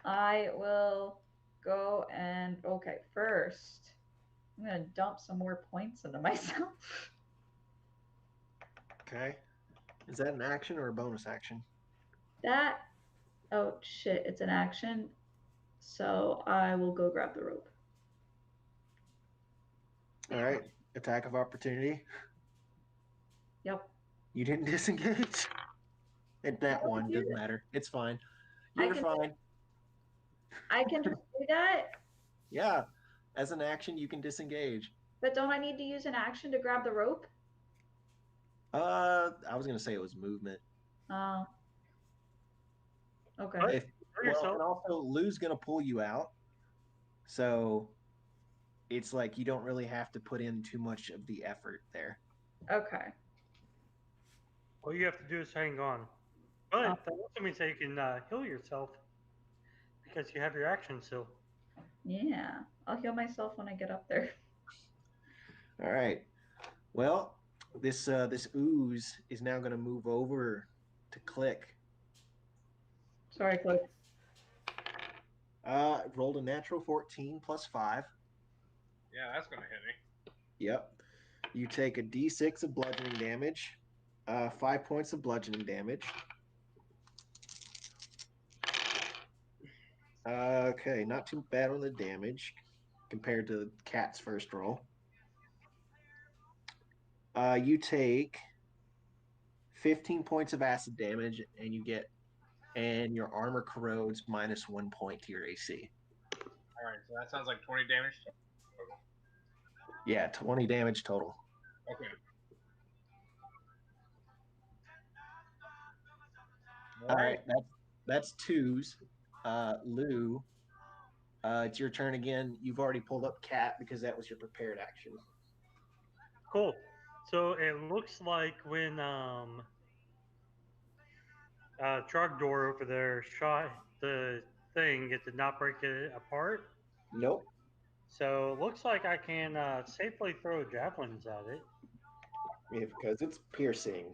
I will go and okay, first I'm gonna dump some more points into myself. Okay. Is that an action or a bonus action? That oh shit, it's an action. So I will go grab the rope. All right. Attack of opportunity. Yep. You didn't disengage. And that one doesn't matter. It's fine. You're fine. I can just do that, Yeah. As an action, you can disengage. but don't I need to use an action to grab the rope? I was gonna say it was movement. Oh. Okay. What? If, For well, yourself. and also Lou's gonna pull you out, so it's like you don't really have to put in too much of the effort there. Okay. All you have to do is hang on. But that also means that you can heal yourself because you have your action still. Yeah, I'll heal myself when I get up there. All right. Well, this ooze is now going to move over to Click. Sorry, Click. Rolled a natural 14 plus 5. Yeah, that's gonna hit me. Yep. You take a d6 of bludgeoning damage, 5 points of bludgeoning damage. Okay, not too bad on the damage compared to Cat's first roll. You take 15 points of acid damage, and your armor corrodes minus 1 point to your AC. All right, so that sounds like 20 damage. Yeah, 20 damage total. Okay. All right, that's twos. Lou, it's your turn again. You've already pulled up Cat because that was your prepared action. Cool. So it looks like when Trogdor over there shot the thing, it did not break it apart. Nope. So it looks like I can safely throw javelins at it. Yeah, because it's piercing.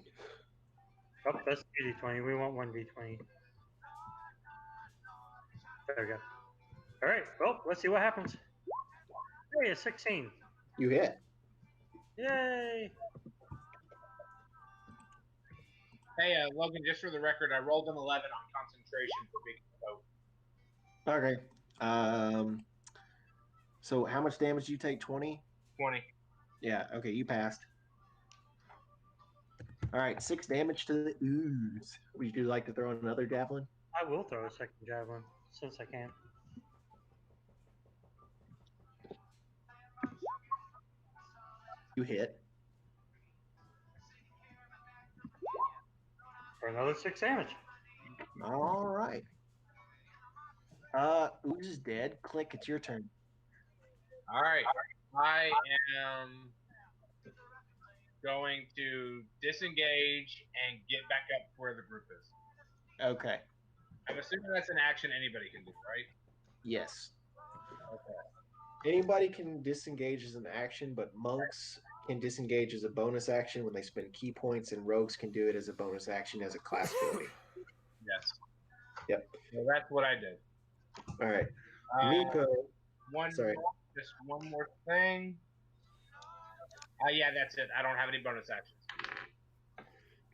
Oh, that's 2d20. We want 1d20. There we go. All right. Well, let's see what happens. Hey, a 16. You hit. Yay! Hey, Logan, just for the record, I rolled an 11 on concentration for being Okay. So how much damage do you take? 20? 20. Yeah, okay, you passed. All right, 6 damage to the ooze. Would you like to throw another javelin? I will throw a second javelin since I can. You hit. For another 6 damage. All right. Ooze is dead. Click, it's your turn. All right. I am going to disengage and get back up where the group is. Okay. I'm assuming that's an action anybody can do, right? Yes. Okay. Anybody can disengage as an action, but monks can disengage as a bonus action when they spend key points, and rogues can do it as a bonus action as a class ability. Yes. Yep. So that's what I did. All right. Meepo. Sorry. Just one more thing. Yeah, that's it. I don't have any bonus actions.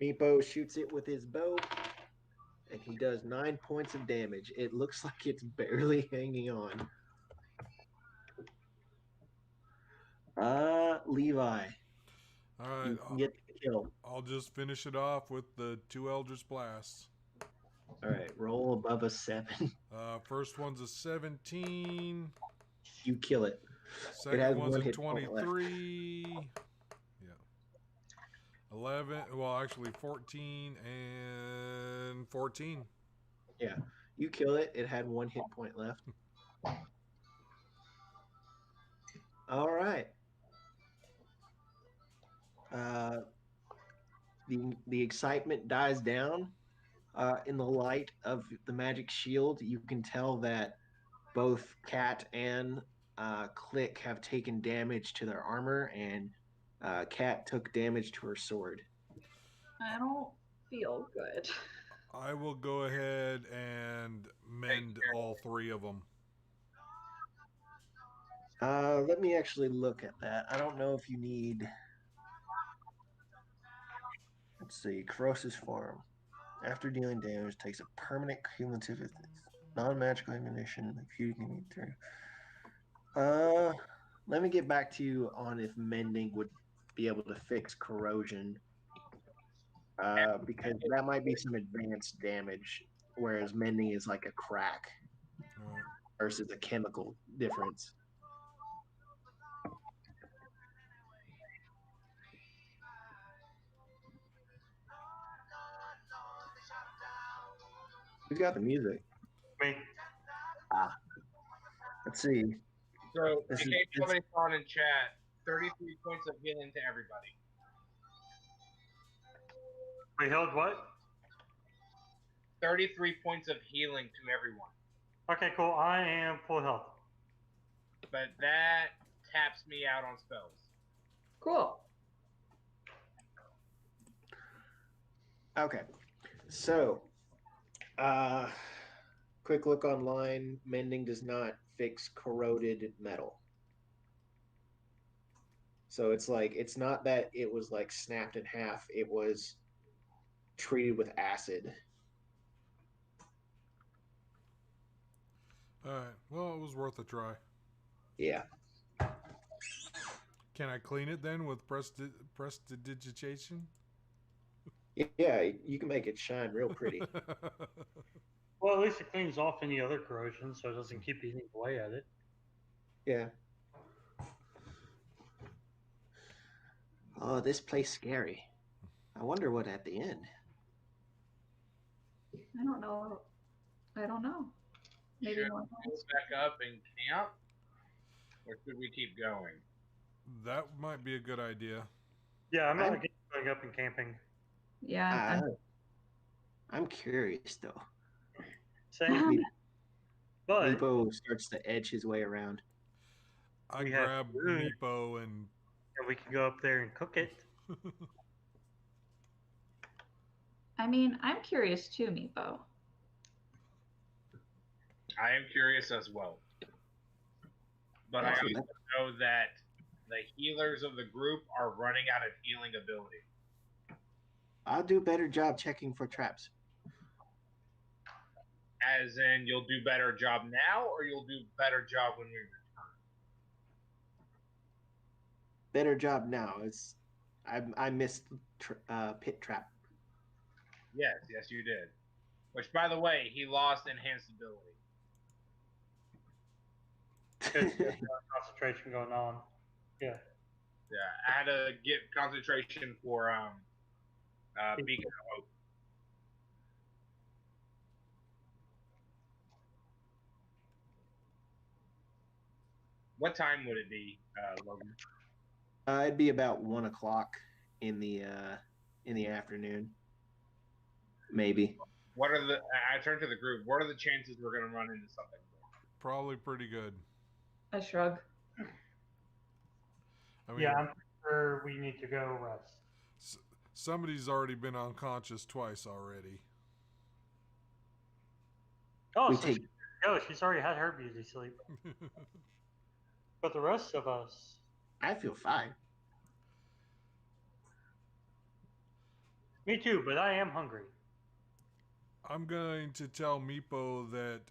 Meepo shoots it with his bow, and he does 9 points of damage. It looks like it's barely hanging on. Levi. All right. You can get the kill. I'll just finish it off with the 2 Eldritch Blasts. All right, roll above a 7. First one's a 17. You kill it. Second one's a 23. Yeah. 11. Well, actually 14 and 14. Yeah. You kill it. It had 1 hit point left. All right. The excitement dies down. In the light of the magic shield, you can tell that both Cat and Click have taken damage to their armor, and Cat took damage to her sword. I don't feel good. I will go ahead and mend all 3 of them. Let me actually look at that. I don't know if you need... Let's see. Corrosive form. After dealing damage, takes a permanent cumulative non-magical ammunition if you can get through. Let me get back to you on if mending would be able to fix corrosion. Because that might be some advanced damage, whereas mending is like a crack versus a chemical difference. Who's got the music? Me. Let's see. So, in case somebody saw in chat, 33 points of healing to everybody. We held what? 33 points of healing to everyone. Okay, cool. I am full health. But that taps me out on spells. Cool. Okay. So, quick look online. Mending does not fix corroded metal. So it's like, it's not that it was like snapped in half. It was treated with acid. All right. Well, it was worth a try. Yeah. Can I clean it then with prestidigitation? Yeah, you can make it shine real pretty. Well, at least it cleans off any other corrosion, so it doesn't keep eating away at it. Yeah. Oh, this place scary. I wonder what at the end. I don't know. Maybe Should more. we go back up and camp? Or should we keep going? That might be a good idea. Yeah, I'm not against going up and camping. Yeah. I'm curious though. Same. But Meepo starts to edge his way around. I We have grab food. Meepo and we can go up there and cook it. I mean, I'm curious too, Meepo. I am curious as well. But I also know that the healers of the group are running out of healing ability. I'll do a better job checking for traps. As in, you'll do better job now, or you'll do better job when we return? Better job now. I missed pit trap. Yes, you did. Which, by the way, he lost enhanced ability. Concentration going on. Yeah. Yeah, I had to get concentration for Beacon of Hope. What time would it be, Logan? It'd be about 1 o'clock in the afternoon, maybe. What are the? I turned to the group. What are the chances we're going to run into something? probably pretty good. I shrug. I mean, Yeah, I'm sure we need to go rest. Somebody's already been unconscious twice already. Oh, We so take- she's already had her beauty sleep. But the rest of us, I feel fine. me too, but I am hungry. I'm going to tell Meepo that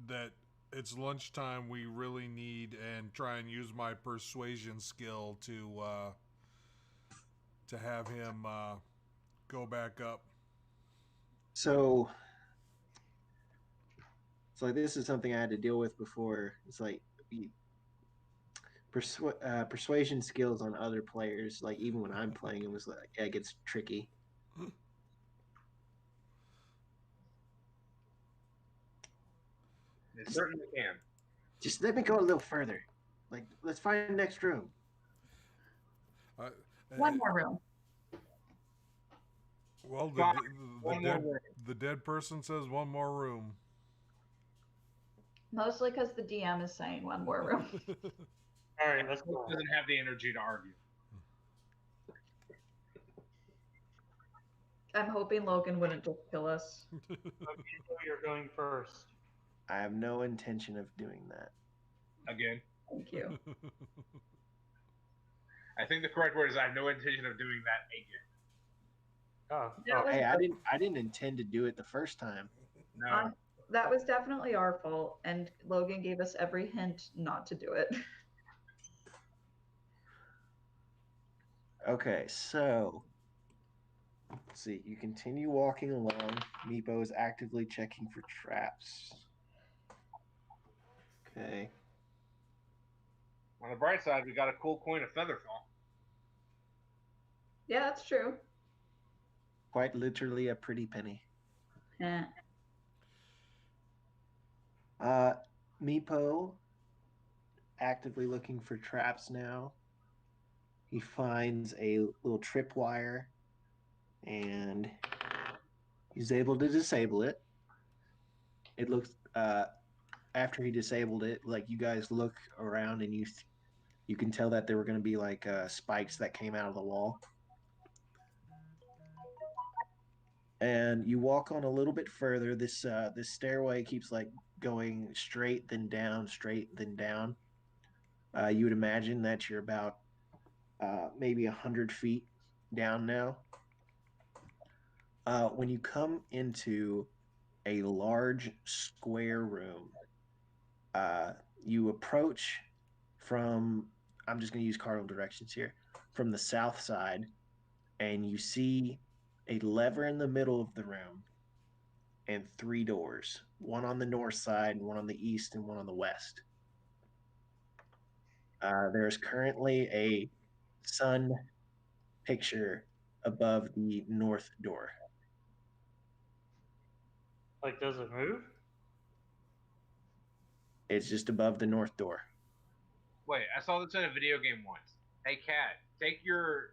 that it's lunchtime. We really need and try and use my persuasion skill to have him go back up. So it's like, this is something I had to deal with before. It's like persuasion skills on other players, like even when I'm playing, it was like, it gets tricky. It certainly can. Just let me go a little further. Like, let's find the next room. One more room. Well, the dead person says one more room. Mostly because the DM is saying one more room. All right, let's go. Doesn't have the energy to argue. I'm hoping Logan wouldn't just kill us. You're going first. I have no intention of doing that. Again, Thank you. I think the correct word is I have no intention of doing that again. Oh, That was- Hey, I didn't intend to do it the first time. No. That was definitely our fault, and Logan gave us every hint not to do it. Okay, so let's see. You continue walking along. Meepo is actively checking for traps. Okay. On the bright side, we got a cool coin of Featherfall. Yeah, that's true. Quite literally a pretty penny. Eh. Meepo actively looking for traps now. He finds a little tripwire and He's able to disable it. It looks after he disabled it, like you guys look around and you can tell that there were going to be like spikes that came out of the wall. And you walk on a little bit further. This stairway keeps like going straight then down, straight then down. You would imagine that you're about maybe 100 feet down now. When you come into a large square room, you approach from, I'm just going to use cardinal directions here, from the south side, and you see a lever in the middle of the room and 3 doors, one on the north side, one on the east, and one on the west. There's currently a sun picture above the north door. Like, does it move? It's just above the north door. Wait, I saw this in a video game once. Hey, Cat, take your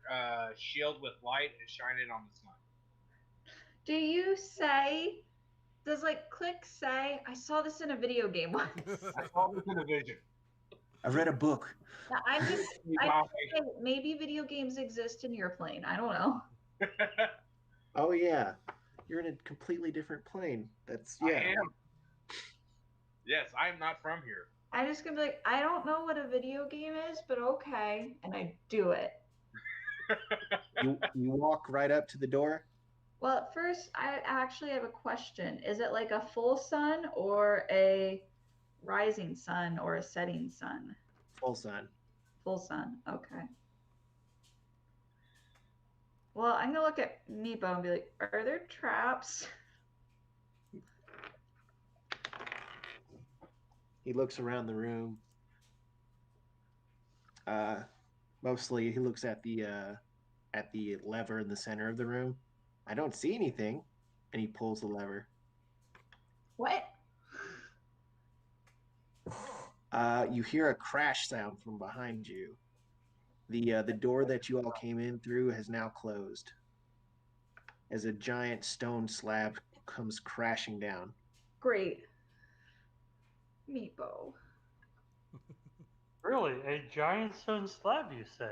shield with light and shine it on the sun. Do you say? Does like Click say? I saw this in a video game once. I saw this in a vision. I read a book. I'm just. Maybe video games exist in your plane. I don't know. Oh yeah, you're in a completely different plane. That's yeah. I am. Yes, I am not from here. I'm just gonna be like, I don't know what a video game is, but okay, and I do it. You walk right up to the door. Well, at first, I actually have a question. Is it like a full sun or a rising sun or a setting sun? Full sun. Full sun. Okay. Well, I'm gonna look at Meepo and be like, are there traps? He looks around the room. Mostly he looks at the lever in the center of the room. I don't see anything, and he pulls the lever. What? You hear a crash sound from behind you. The door that you all came in through has now closed, as a giant stone slab comes crashing down. Great. Meepo. Really? A giant stone slab, you say?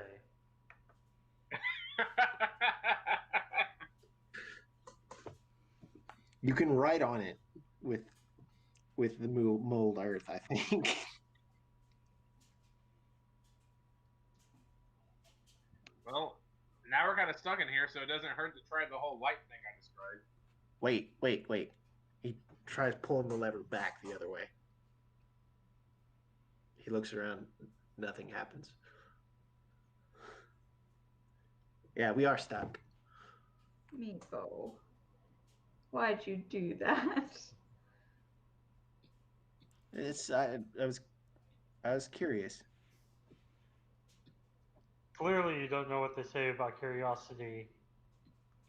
You can write on it with the mold earth, I think. Well, now we're kind of stuck in here, so it doesn't hurt to try the whole light thing I described. Wait. He tries pulling the lever back the other way. He looks around. Nothing happens. Yeah, we are stuck. Meepo. Why'd you do that? I was curious. Clearly, you don't know what they say about curiosity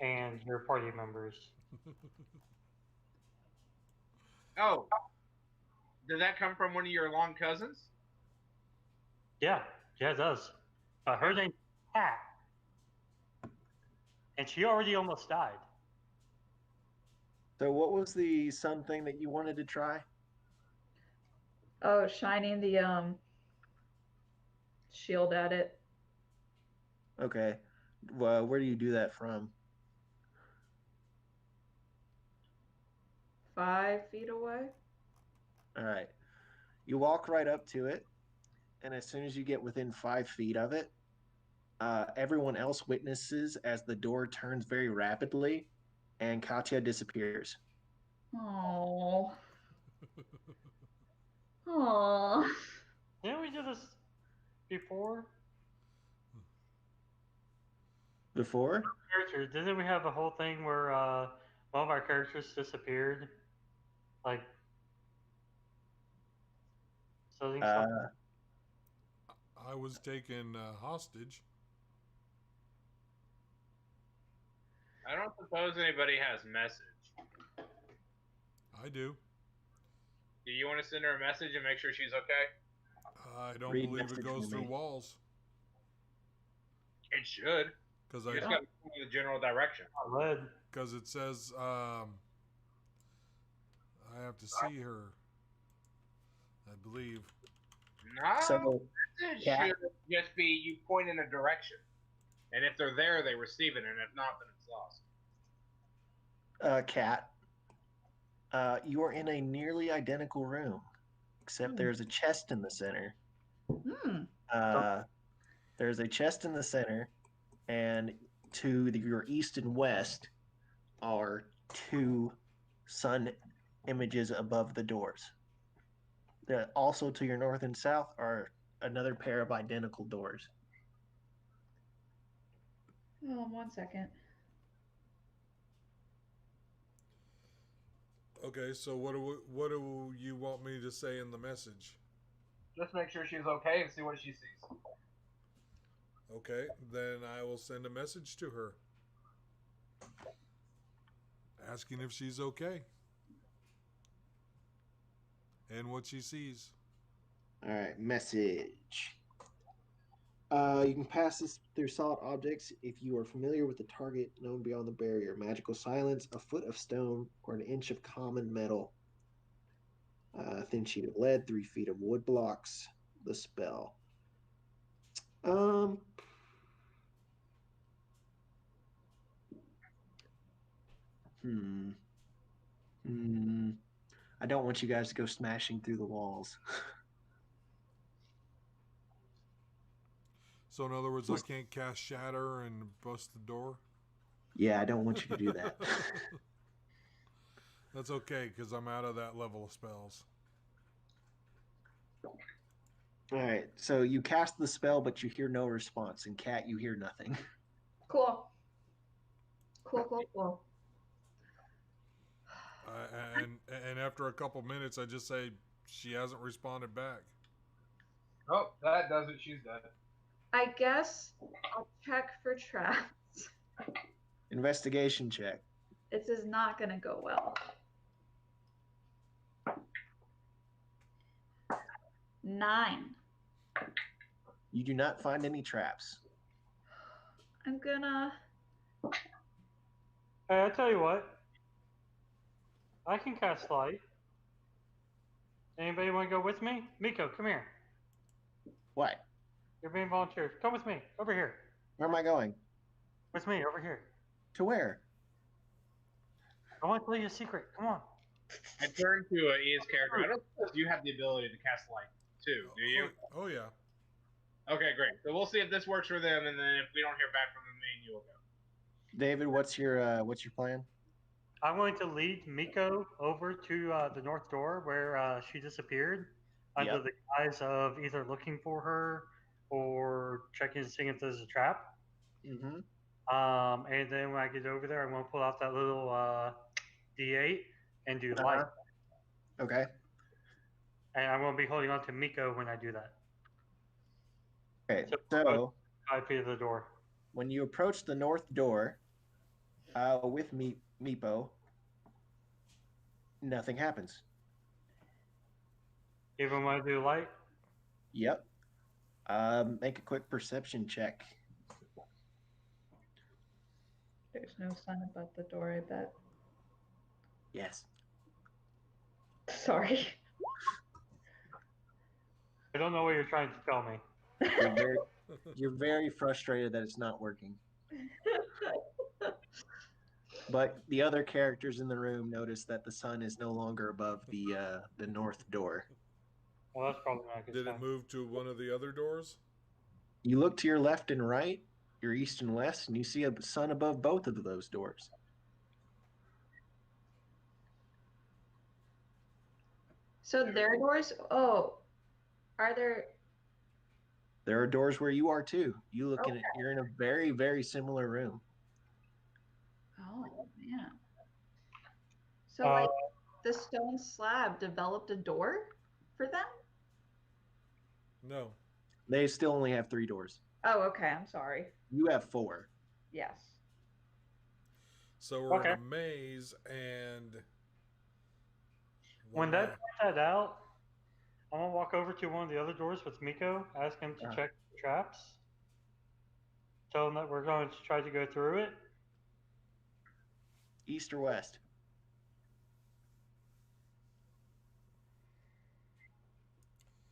and your party members. Oh, did that come from one of your long cousins? Yeah, it does. Her name's Kat. And she already almost died. So what was the sun thing that you wanted to try? Oh, shining the shield at it. Okay. Well, where do you do that from? 5 feet away. All right. You walk right up to it, and as soon as you get within 5 feet of it, everyone else witnesses as the door turns very rapidly, and Katya disappears. Oh. Oh. Didn't we do this before? Before? Characters, didn't we have a whole thing where one of our characters disappeared? Like, something. I was taken hostage. I don't suppose anybody has message. I do. Do you want to send her a message and make sure she's okay? I don't Read believe it message goes to through me. walls. It should. Because You just got to go in the general direction. Led. because it says I have to see her. I believe. No, So, it yeah. should just be you point in a direction, and if they're there, they receive it, and if not, then it's lost. Cat, you are in a nearly identical room, except Hmm. there's a chest in the center. Hmm. There's a chest in the center, and to your east and west are two sun images above the doors. Also to your north and south are another pair of identical doors. Oh, 1 second. Okay, so what do you want me to say in the message? Just make sure she's okay and see what she sees. Okay, then I will send a message to her asking if she's okay and what she sees. All right, message. You can pass this through solid objects if you are familiar with the target known beyond the barrier. Magical silence, a foot of stone, or an inch of common metal. A thin sheet of lead, 3 feet of wood blocks. The spell. I don't want you guys to go smashing through the walls. So in other words, I can't cast Shatter and bust the door? Yeah, I don't want you to do that. That's okay, because I'm out of that level of spells. All right, so you cast the spell, but you hear no response. And Cat, you hear nothing. Cool. Cool. And after a couple minutes, I just say, she hasn't responded back. Oh, that does it. She's dead. I guess I'll check for traps. Investigation check. This is not going to go well. 9. You do not find any traps. I'm gonna. Hey, I'll tell you what. I can cast light. Anybody want to go with me? Miko, come here. What? You're being volunteered. Come with me. Over here. Where am I going? With me. Over here. To where? I want to tell you a secret. Come on. I turn to Ian's character. I don't suppose you have the ability to cast light, too, do you? Oh, yeah. Okay, great. So we'll see if this works for them, and then if we don't hear back from them, me and you will go. David, what's your plan? I'm going to lead Miko over to the north door where she disappeared under Yep. the guise of either looking for her or checking to see if there's a trap. Mm-hmm. And then when I get over there, I'm going to pull out that little D8 and do light. Okay. And I'm going to be holding on to Miko when I do that. Okay. So- So 5 feet of the door. when you approach the north door with Meepo, nothing happens. Even when I do light, Yep. Make a quick perception check. There's no sign above the door, I bet. Yes. Sorry. I don't know what you're trying to tell me. You're very frustrated that it's not working. But the other characters in the room notice that the sun is no longer above the north door. Well, that's probably not a good Did sign. it move to one of the other doors? You look to your left and right, your east and west, and you see a sun above both of those doors. So their doors. Oh, are there? There are doors where you are too. You look in it. You're in a very, very similar room. Oh, man. So like the stone slab developed a door for them? No. They still only have 3 doors. Oh, okay. I'm sorry. You have 4. Yes. So we're Okay. in a maze, and When that points that out, I'm going to walk over to one of the other doors with Miko, ask him to check the traps. Tell him that we're going to try to go through it. East or west?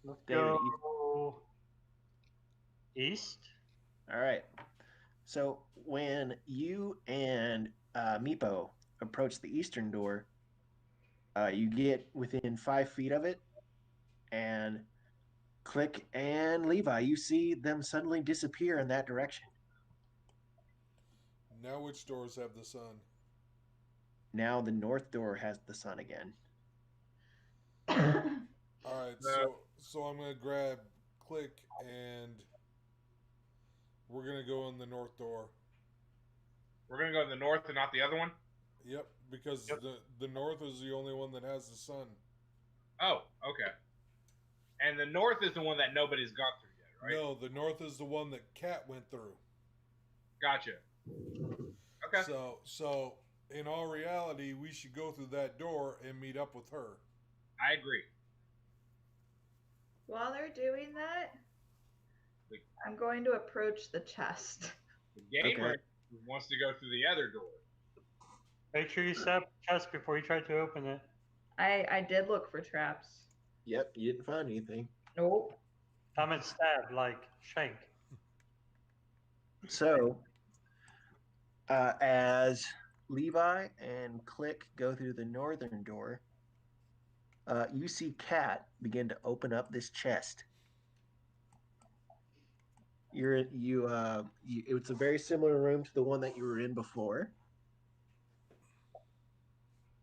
Let's David, go east. All right. So when you and Meepo approach the eastern door, you get within 5 feet of it, and Click and Levi, you see them suddenly disappear in that direction. Now which doors have the sun? Now the north door has the sun again. All right, Uh, so I'm gonna grab Click and we're gonna go in the north door. We're gonna go to the north and not the other one. Yep, because the north is the only one that has the sun. Oh, okay. And the north is the one that nobody's gone through yet, right? No, the north is the one that Cat went through. Gotcha. Okay. So in all reality, we should go through that door and meet up with her. I agree. While they're doing that, I'm going to approach the chest. The gamer wants to go through the other door. Make sure you set up the chest before you try to open it. I did look for traps. Yep, you didn't find anything. Nope. Come and stab like Shank. So, as Levi and Click go through the northern door, you see Cat begin to open up this chest. It's a very similar room to the one that you were in before.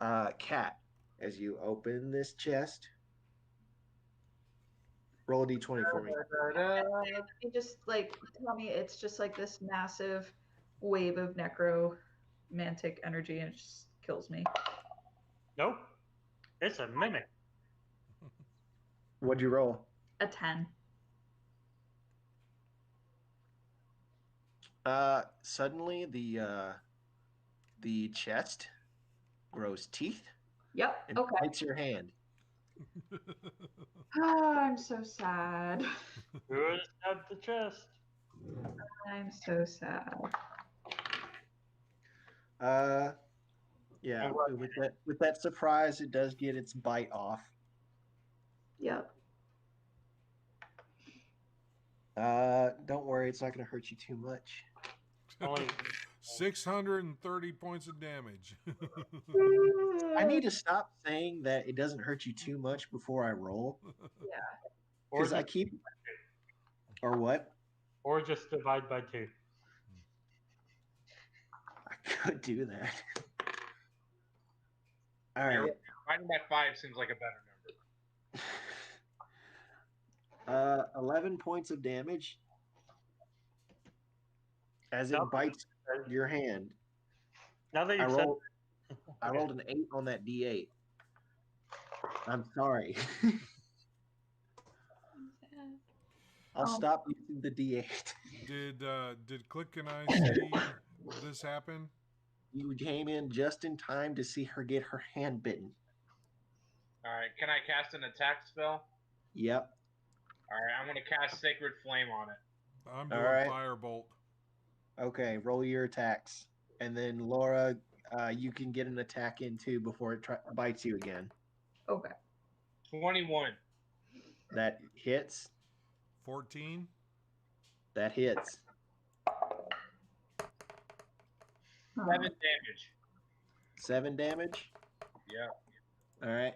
Cat, as you open this chest, roll a d20 for me. You just like tell me it's just like this massive wave of necromantic energy and it just kills me. Nope. It's a mimic. What'd you roll? A 10. Suddenly the chest grows teeth Yep. and Okay. bites your hand. Oh, I'm so sad. Who would have stabbed the chest? I'm so sad. Yeah, And what- with that surprise, it does get its bite off. Yep. Don't worry, it's not going to hurt you too much. Only 630 points of damage. I need to stop saying that it doesn't hurt you too much before I roll. Yeah. or Because I just, keep. Or what? or just divide by 2. I could do that. All right. Dividing by 5 seems like a better number. 11 points of damage as it Nope. bites your hand. Now that I you've said rolled, I rolled an 8 on that d8. I'm sorry. I'll stop using the d8. Did Click and I see this happen? You came in just in time to see her get her hand bitten. All right. Can I cast an attack spell? Yep. All right. I'm gonna cast Sacred Flame on it. I'm doing Alright. Firebolt. Okay, roll your attacks. And then Laura, you can get an attack in too before it bites you again. Okay. 21. That hits. 14. That hits. 7 damage. 7 damage. Yeah. All right.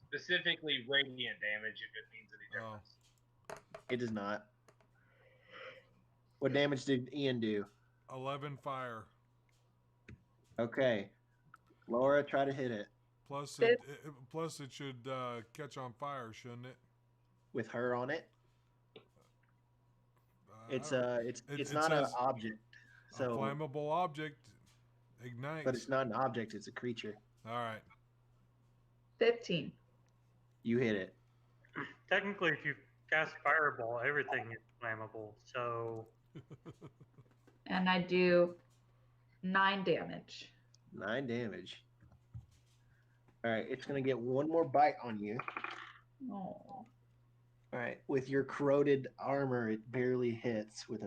Specifically radiant damage, if it means any Oh. difference. It does not. What damage did Ian do? 11 fire. Okay. Laura, try to hit it Plus it should catch on fire, shouldn't it? with her on it. It's it not an says object. a So, flammable object ignites. but it's not an object. It's a creature. All right. 15. You hit it. technically if you cast Fireball, everything is flammable. So And I do 9 damage. 9 damage. All right. It's gonna get one more bite on you. Oh. All right. With your corroded armor, it barely hits with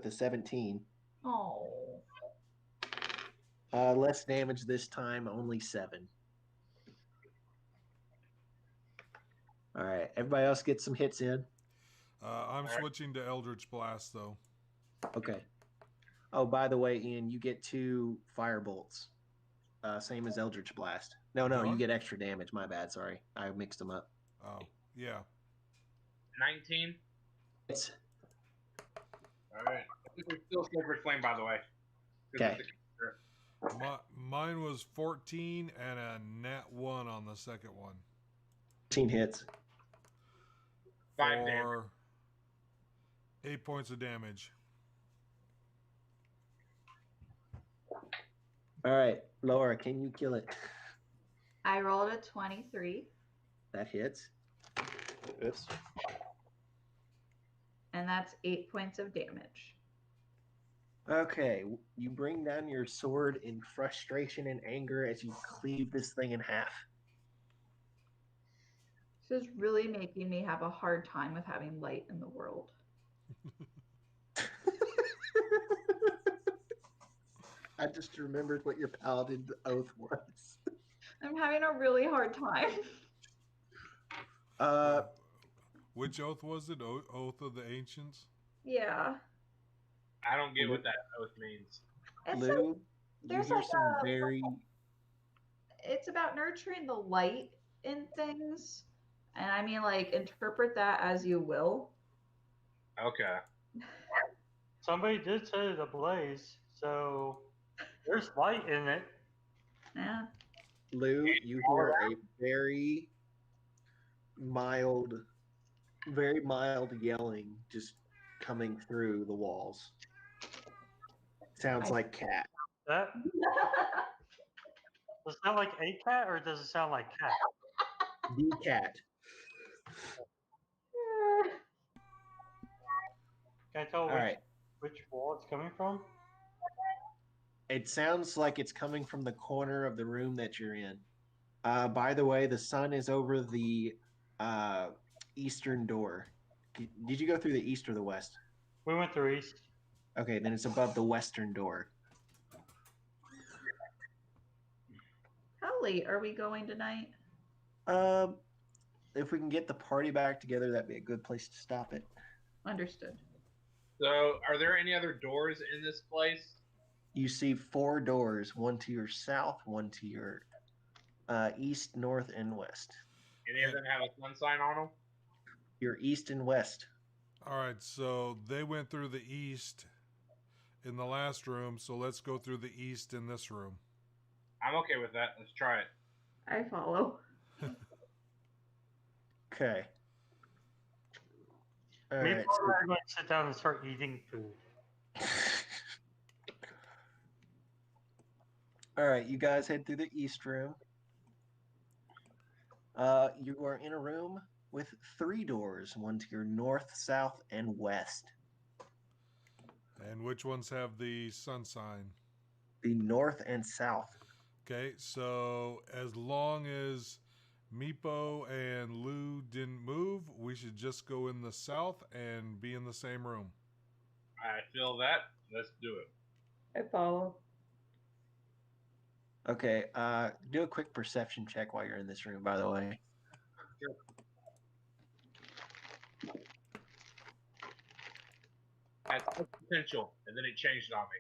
a 17. Oh. Less damage this time, only 7. All right, everybody else get some hits in. I'm switching to Eldritch Blast, though. Okay. Oh, by the way, Ian, you get 2 fire bolts. Same as Eldritch Blast. No, Do you I? get extra damage. My bad. Sorry, I mixed them up. Oh, yeah. 19. It's All right. This is still Sacred Flame, by the way. 'Cause Okay. it's a- Mine was 14 and a nat 1 on the second one. 15 hits. 5 damage. For 8 points of damage. All right, Laura, can you kill it? I rolled a 23, That hits. Oops. and that's 8 points of damage. Okay, you bring down your sword in frustration and anger as you cleave this thing in half. This is really making me have a hard time with having light in the world. I just remembered what your paladin oath was. I'm having a really hard time. Which oath was it? Oath of the Ancients? Yeah. I don't get what that oath means. It's Lou, like, you there's hear like some very it's about nurturing the light in things. And I mean, like, interpret that as you will. Okay. Somebody did say the blaze, so there's light in it. Yeah. Lou, you hear a very mild yelling just coming through the walls. Sounds like cat. That does it sound like a cat or does it sound like cat? The cat. Can I tell All right. which wall it's coming from? It sounds like it's coming from the corner of the room that you're in. By the way, the sun is over the eastern door. Did you go through the east or the west? We went through east. Okay, then it's above the western door. How late are we going tonight? If we can get the party back together, that'd be a good place to stop it. Understood. So, are there any other doors in this place? You see 4 doors, one to your south, one to your east, north, and west. Any of them have a sun sign on them? Your east and west. All right, so they went through the east in the last room, so let's go through the east in this room. I'm okay with that. Let's try it. I follow. Okay. All Maybe right. we're going to sit down and start eating food. All right, you guys head through the east room. You are in a room with 3 doors, one to your north, south, and west. And which ones have the sun sign? The north and south. Okay, so as long as Meepo and Lou didn't move, we should just go in the south and be in the same room. I feel that. Let's do it. I follow. Okay, do a quick perception check while you're in this room, by the way. Had such potential, and then it changed on me.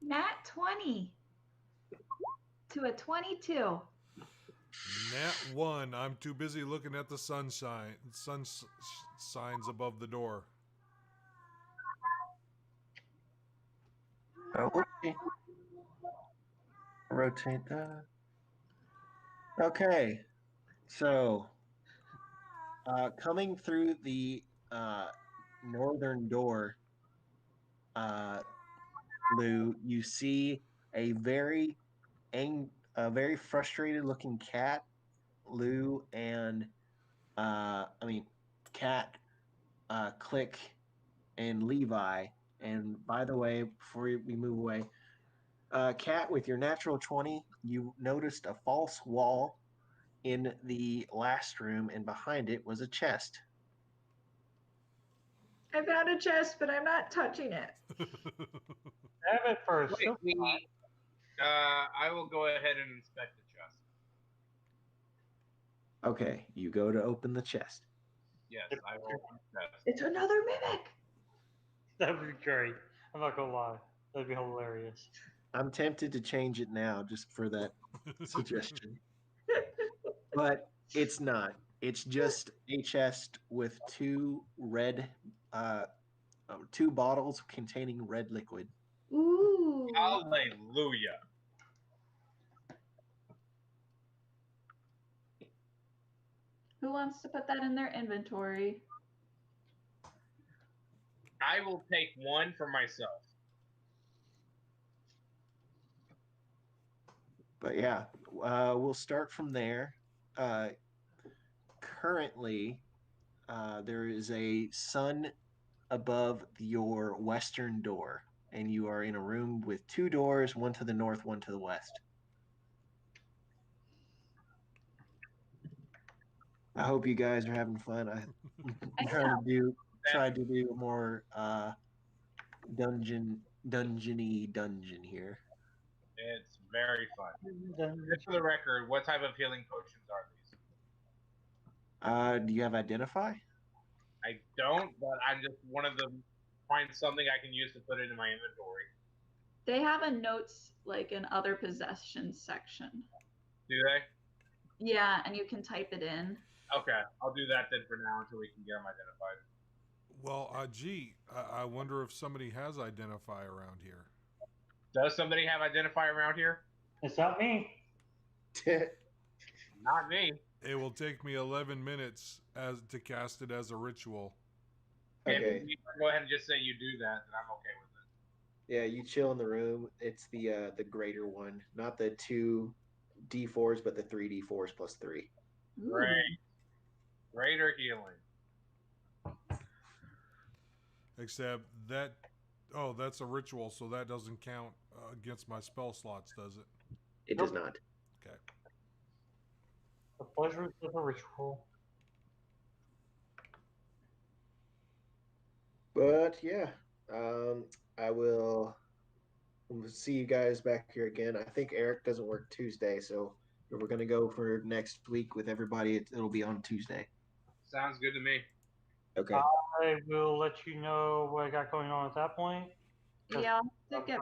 Nat 20 to a 22. Nat 1, I'm too busy looking at the sun signs above the door. Okay. Rotate that. Okay. So, coming through the northern door, Lou, you see a very frustrated looking cat, Lou, and Cat, Click, and Levi. And by the way, before we move away, Cat, with your natural 20, you noticed a false wall in the last room, and behind it was a chest. I found a chest, but I'm not touching it. Have it first. Wait, I will go ahead and inspect the chest. Okay, you go to open the chest. Yes, I will open the chest. It's another mimic. That'd be great. I'm not gonna lie. That'd be hilarious. I'm tempted to change it now just for that suggestion. But it's not. It's just a chest with two bottles containing red liquid. Ooh. Hallelujah. Who wants to put that in their inventory? I will take one for myself. But yeah, we'll start from there. Currently, there is a sun above your western door, and you are in a room with two doors, one to the north, one to the west. I hope you guys are having fun. I'm trying to do a more dungeony dungeon here. It's very fun. Just for the record, what type of healing potions are these? Do you have identify? I don't, but I'm just one of them. Find something I can use to put it in my inventory. They have a notes like in other possessions section. Do they? Yeah, and you can type it in. Okay, I'll do that then for now until we can get them identified. Well, gee, I wonder if somebody has identify around here. Does somebody have identify around here? It's not me. Not me. It will take me 11 minutes to cast it as a ritual. Okay. If you go ahead and just say you do that, then I'm okay with it. Yeah, you chill in the room. It's the greater one, not the 2 D4s, but the 3 D4s plus 3. Ooh. Great. Greater healing. Except that, that's a ritual, so that doesn't count against my spell slots, does it? It does not. Okay. The pleasures of a ritual. But yeah, we'll see you guys back here again. I think Eric doesn't work Tuesday, so we're gonna go for next week with everybody. It'll be on Tuesday. Sounds good to me. Okay. I will let you know what I got going on at that point. Yeah, I'll have to get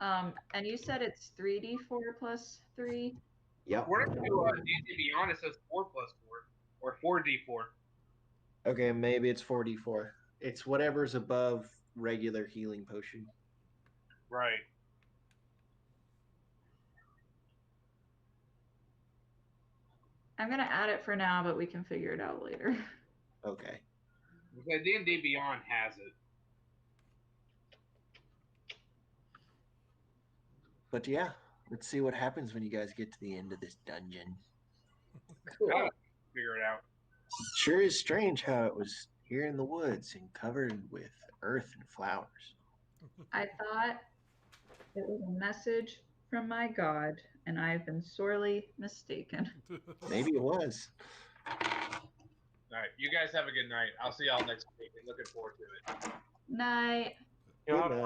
back. And you said it's 3d4 plus 3? Yep. According to D&D Beyond, it says 4 plus 4 or 4d4. Okay, maybe it's 4d4. It's whatever's above regular healing potion. Right. I'm gonna add it for now, but we can figure it out later. Okay. Okay, D&D Beyond has it. But yeah, let's see what happens when you guys get to the end of this dungeon. I'll figure it out. Sure is strange how it was here in the woods and covered with earth and flowers. I thought it was a message from my God, and I've been sorely mistaken. Maybe it was. All right, you guys have a good night. I'll see y'all next week and looking forward to it. Night. You'll Good have night.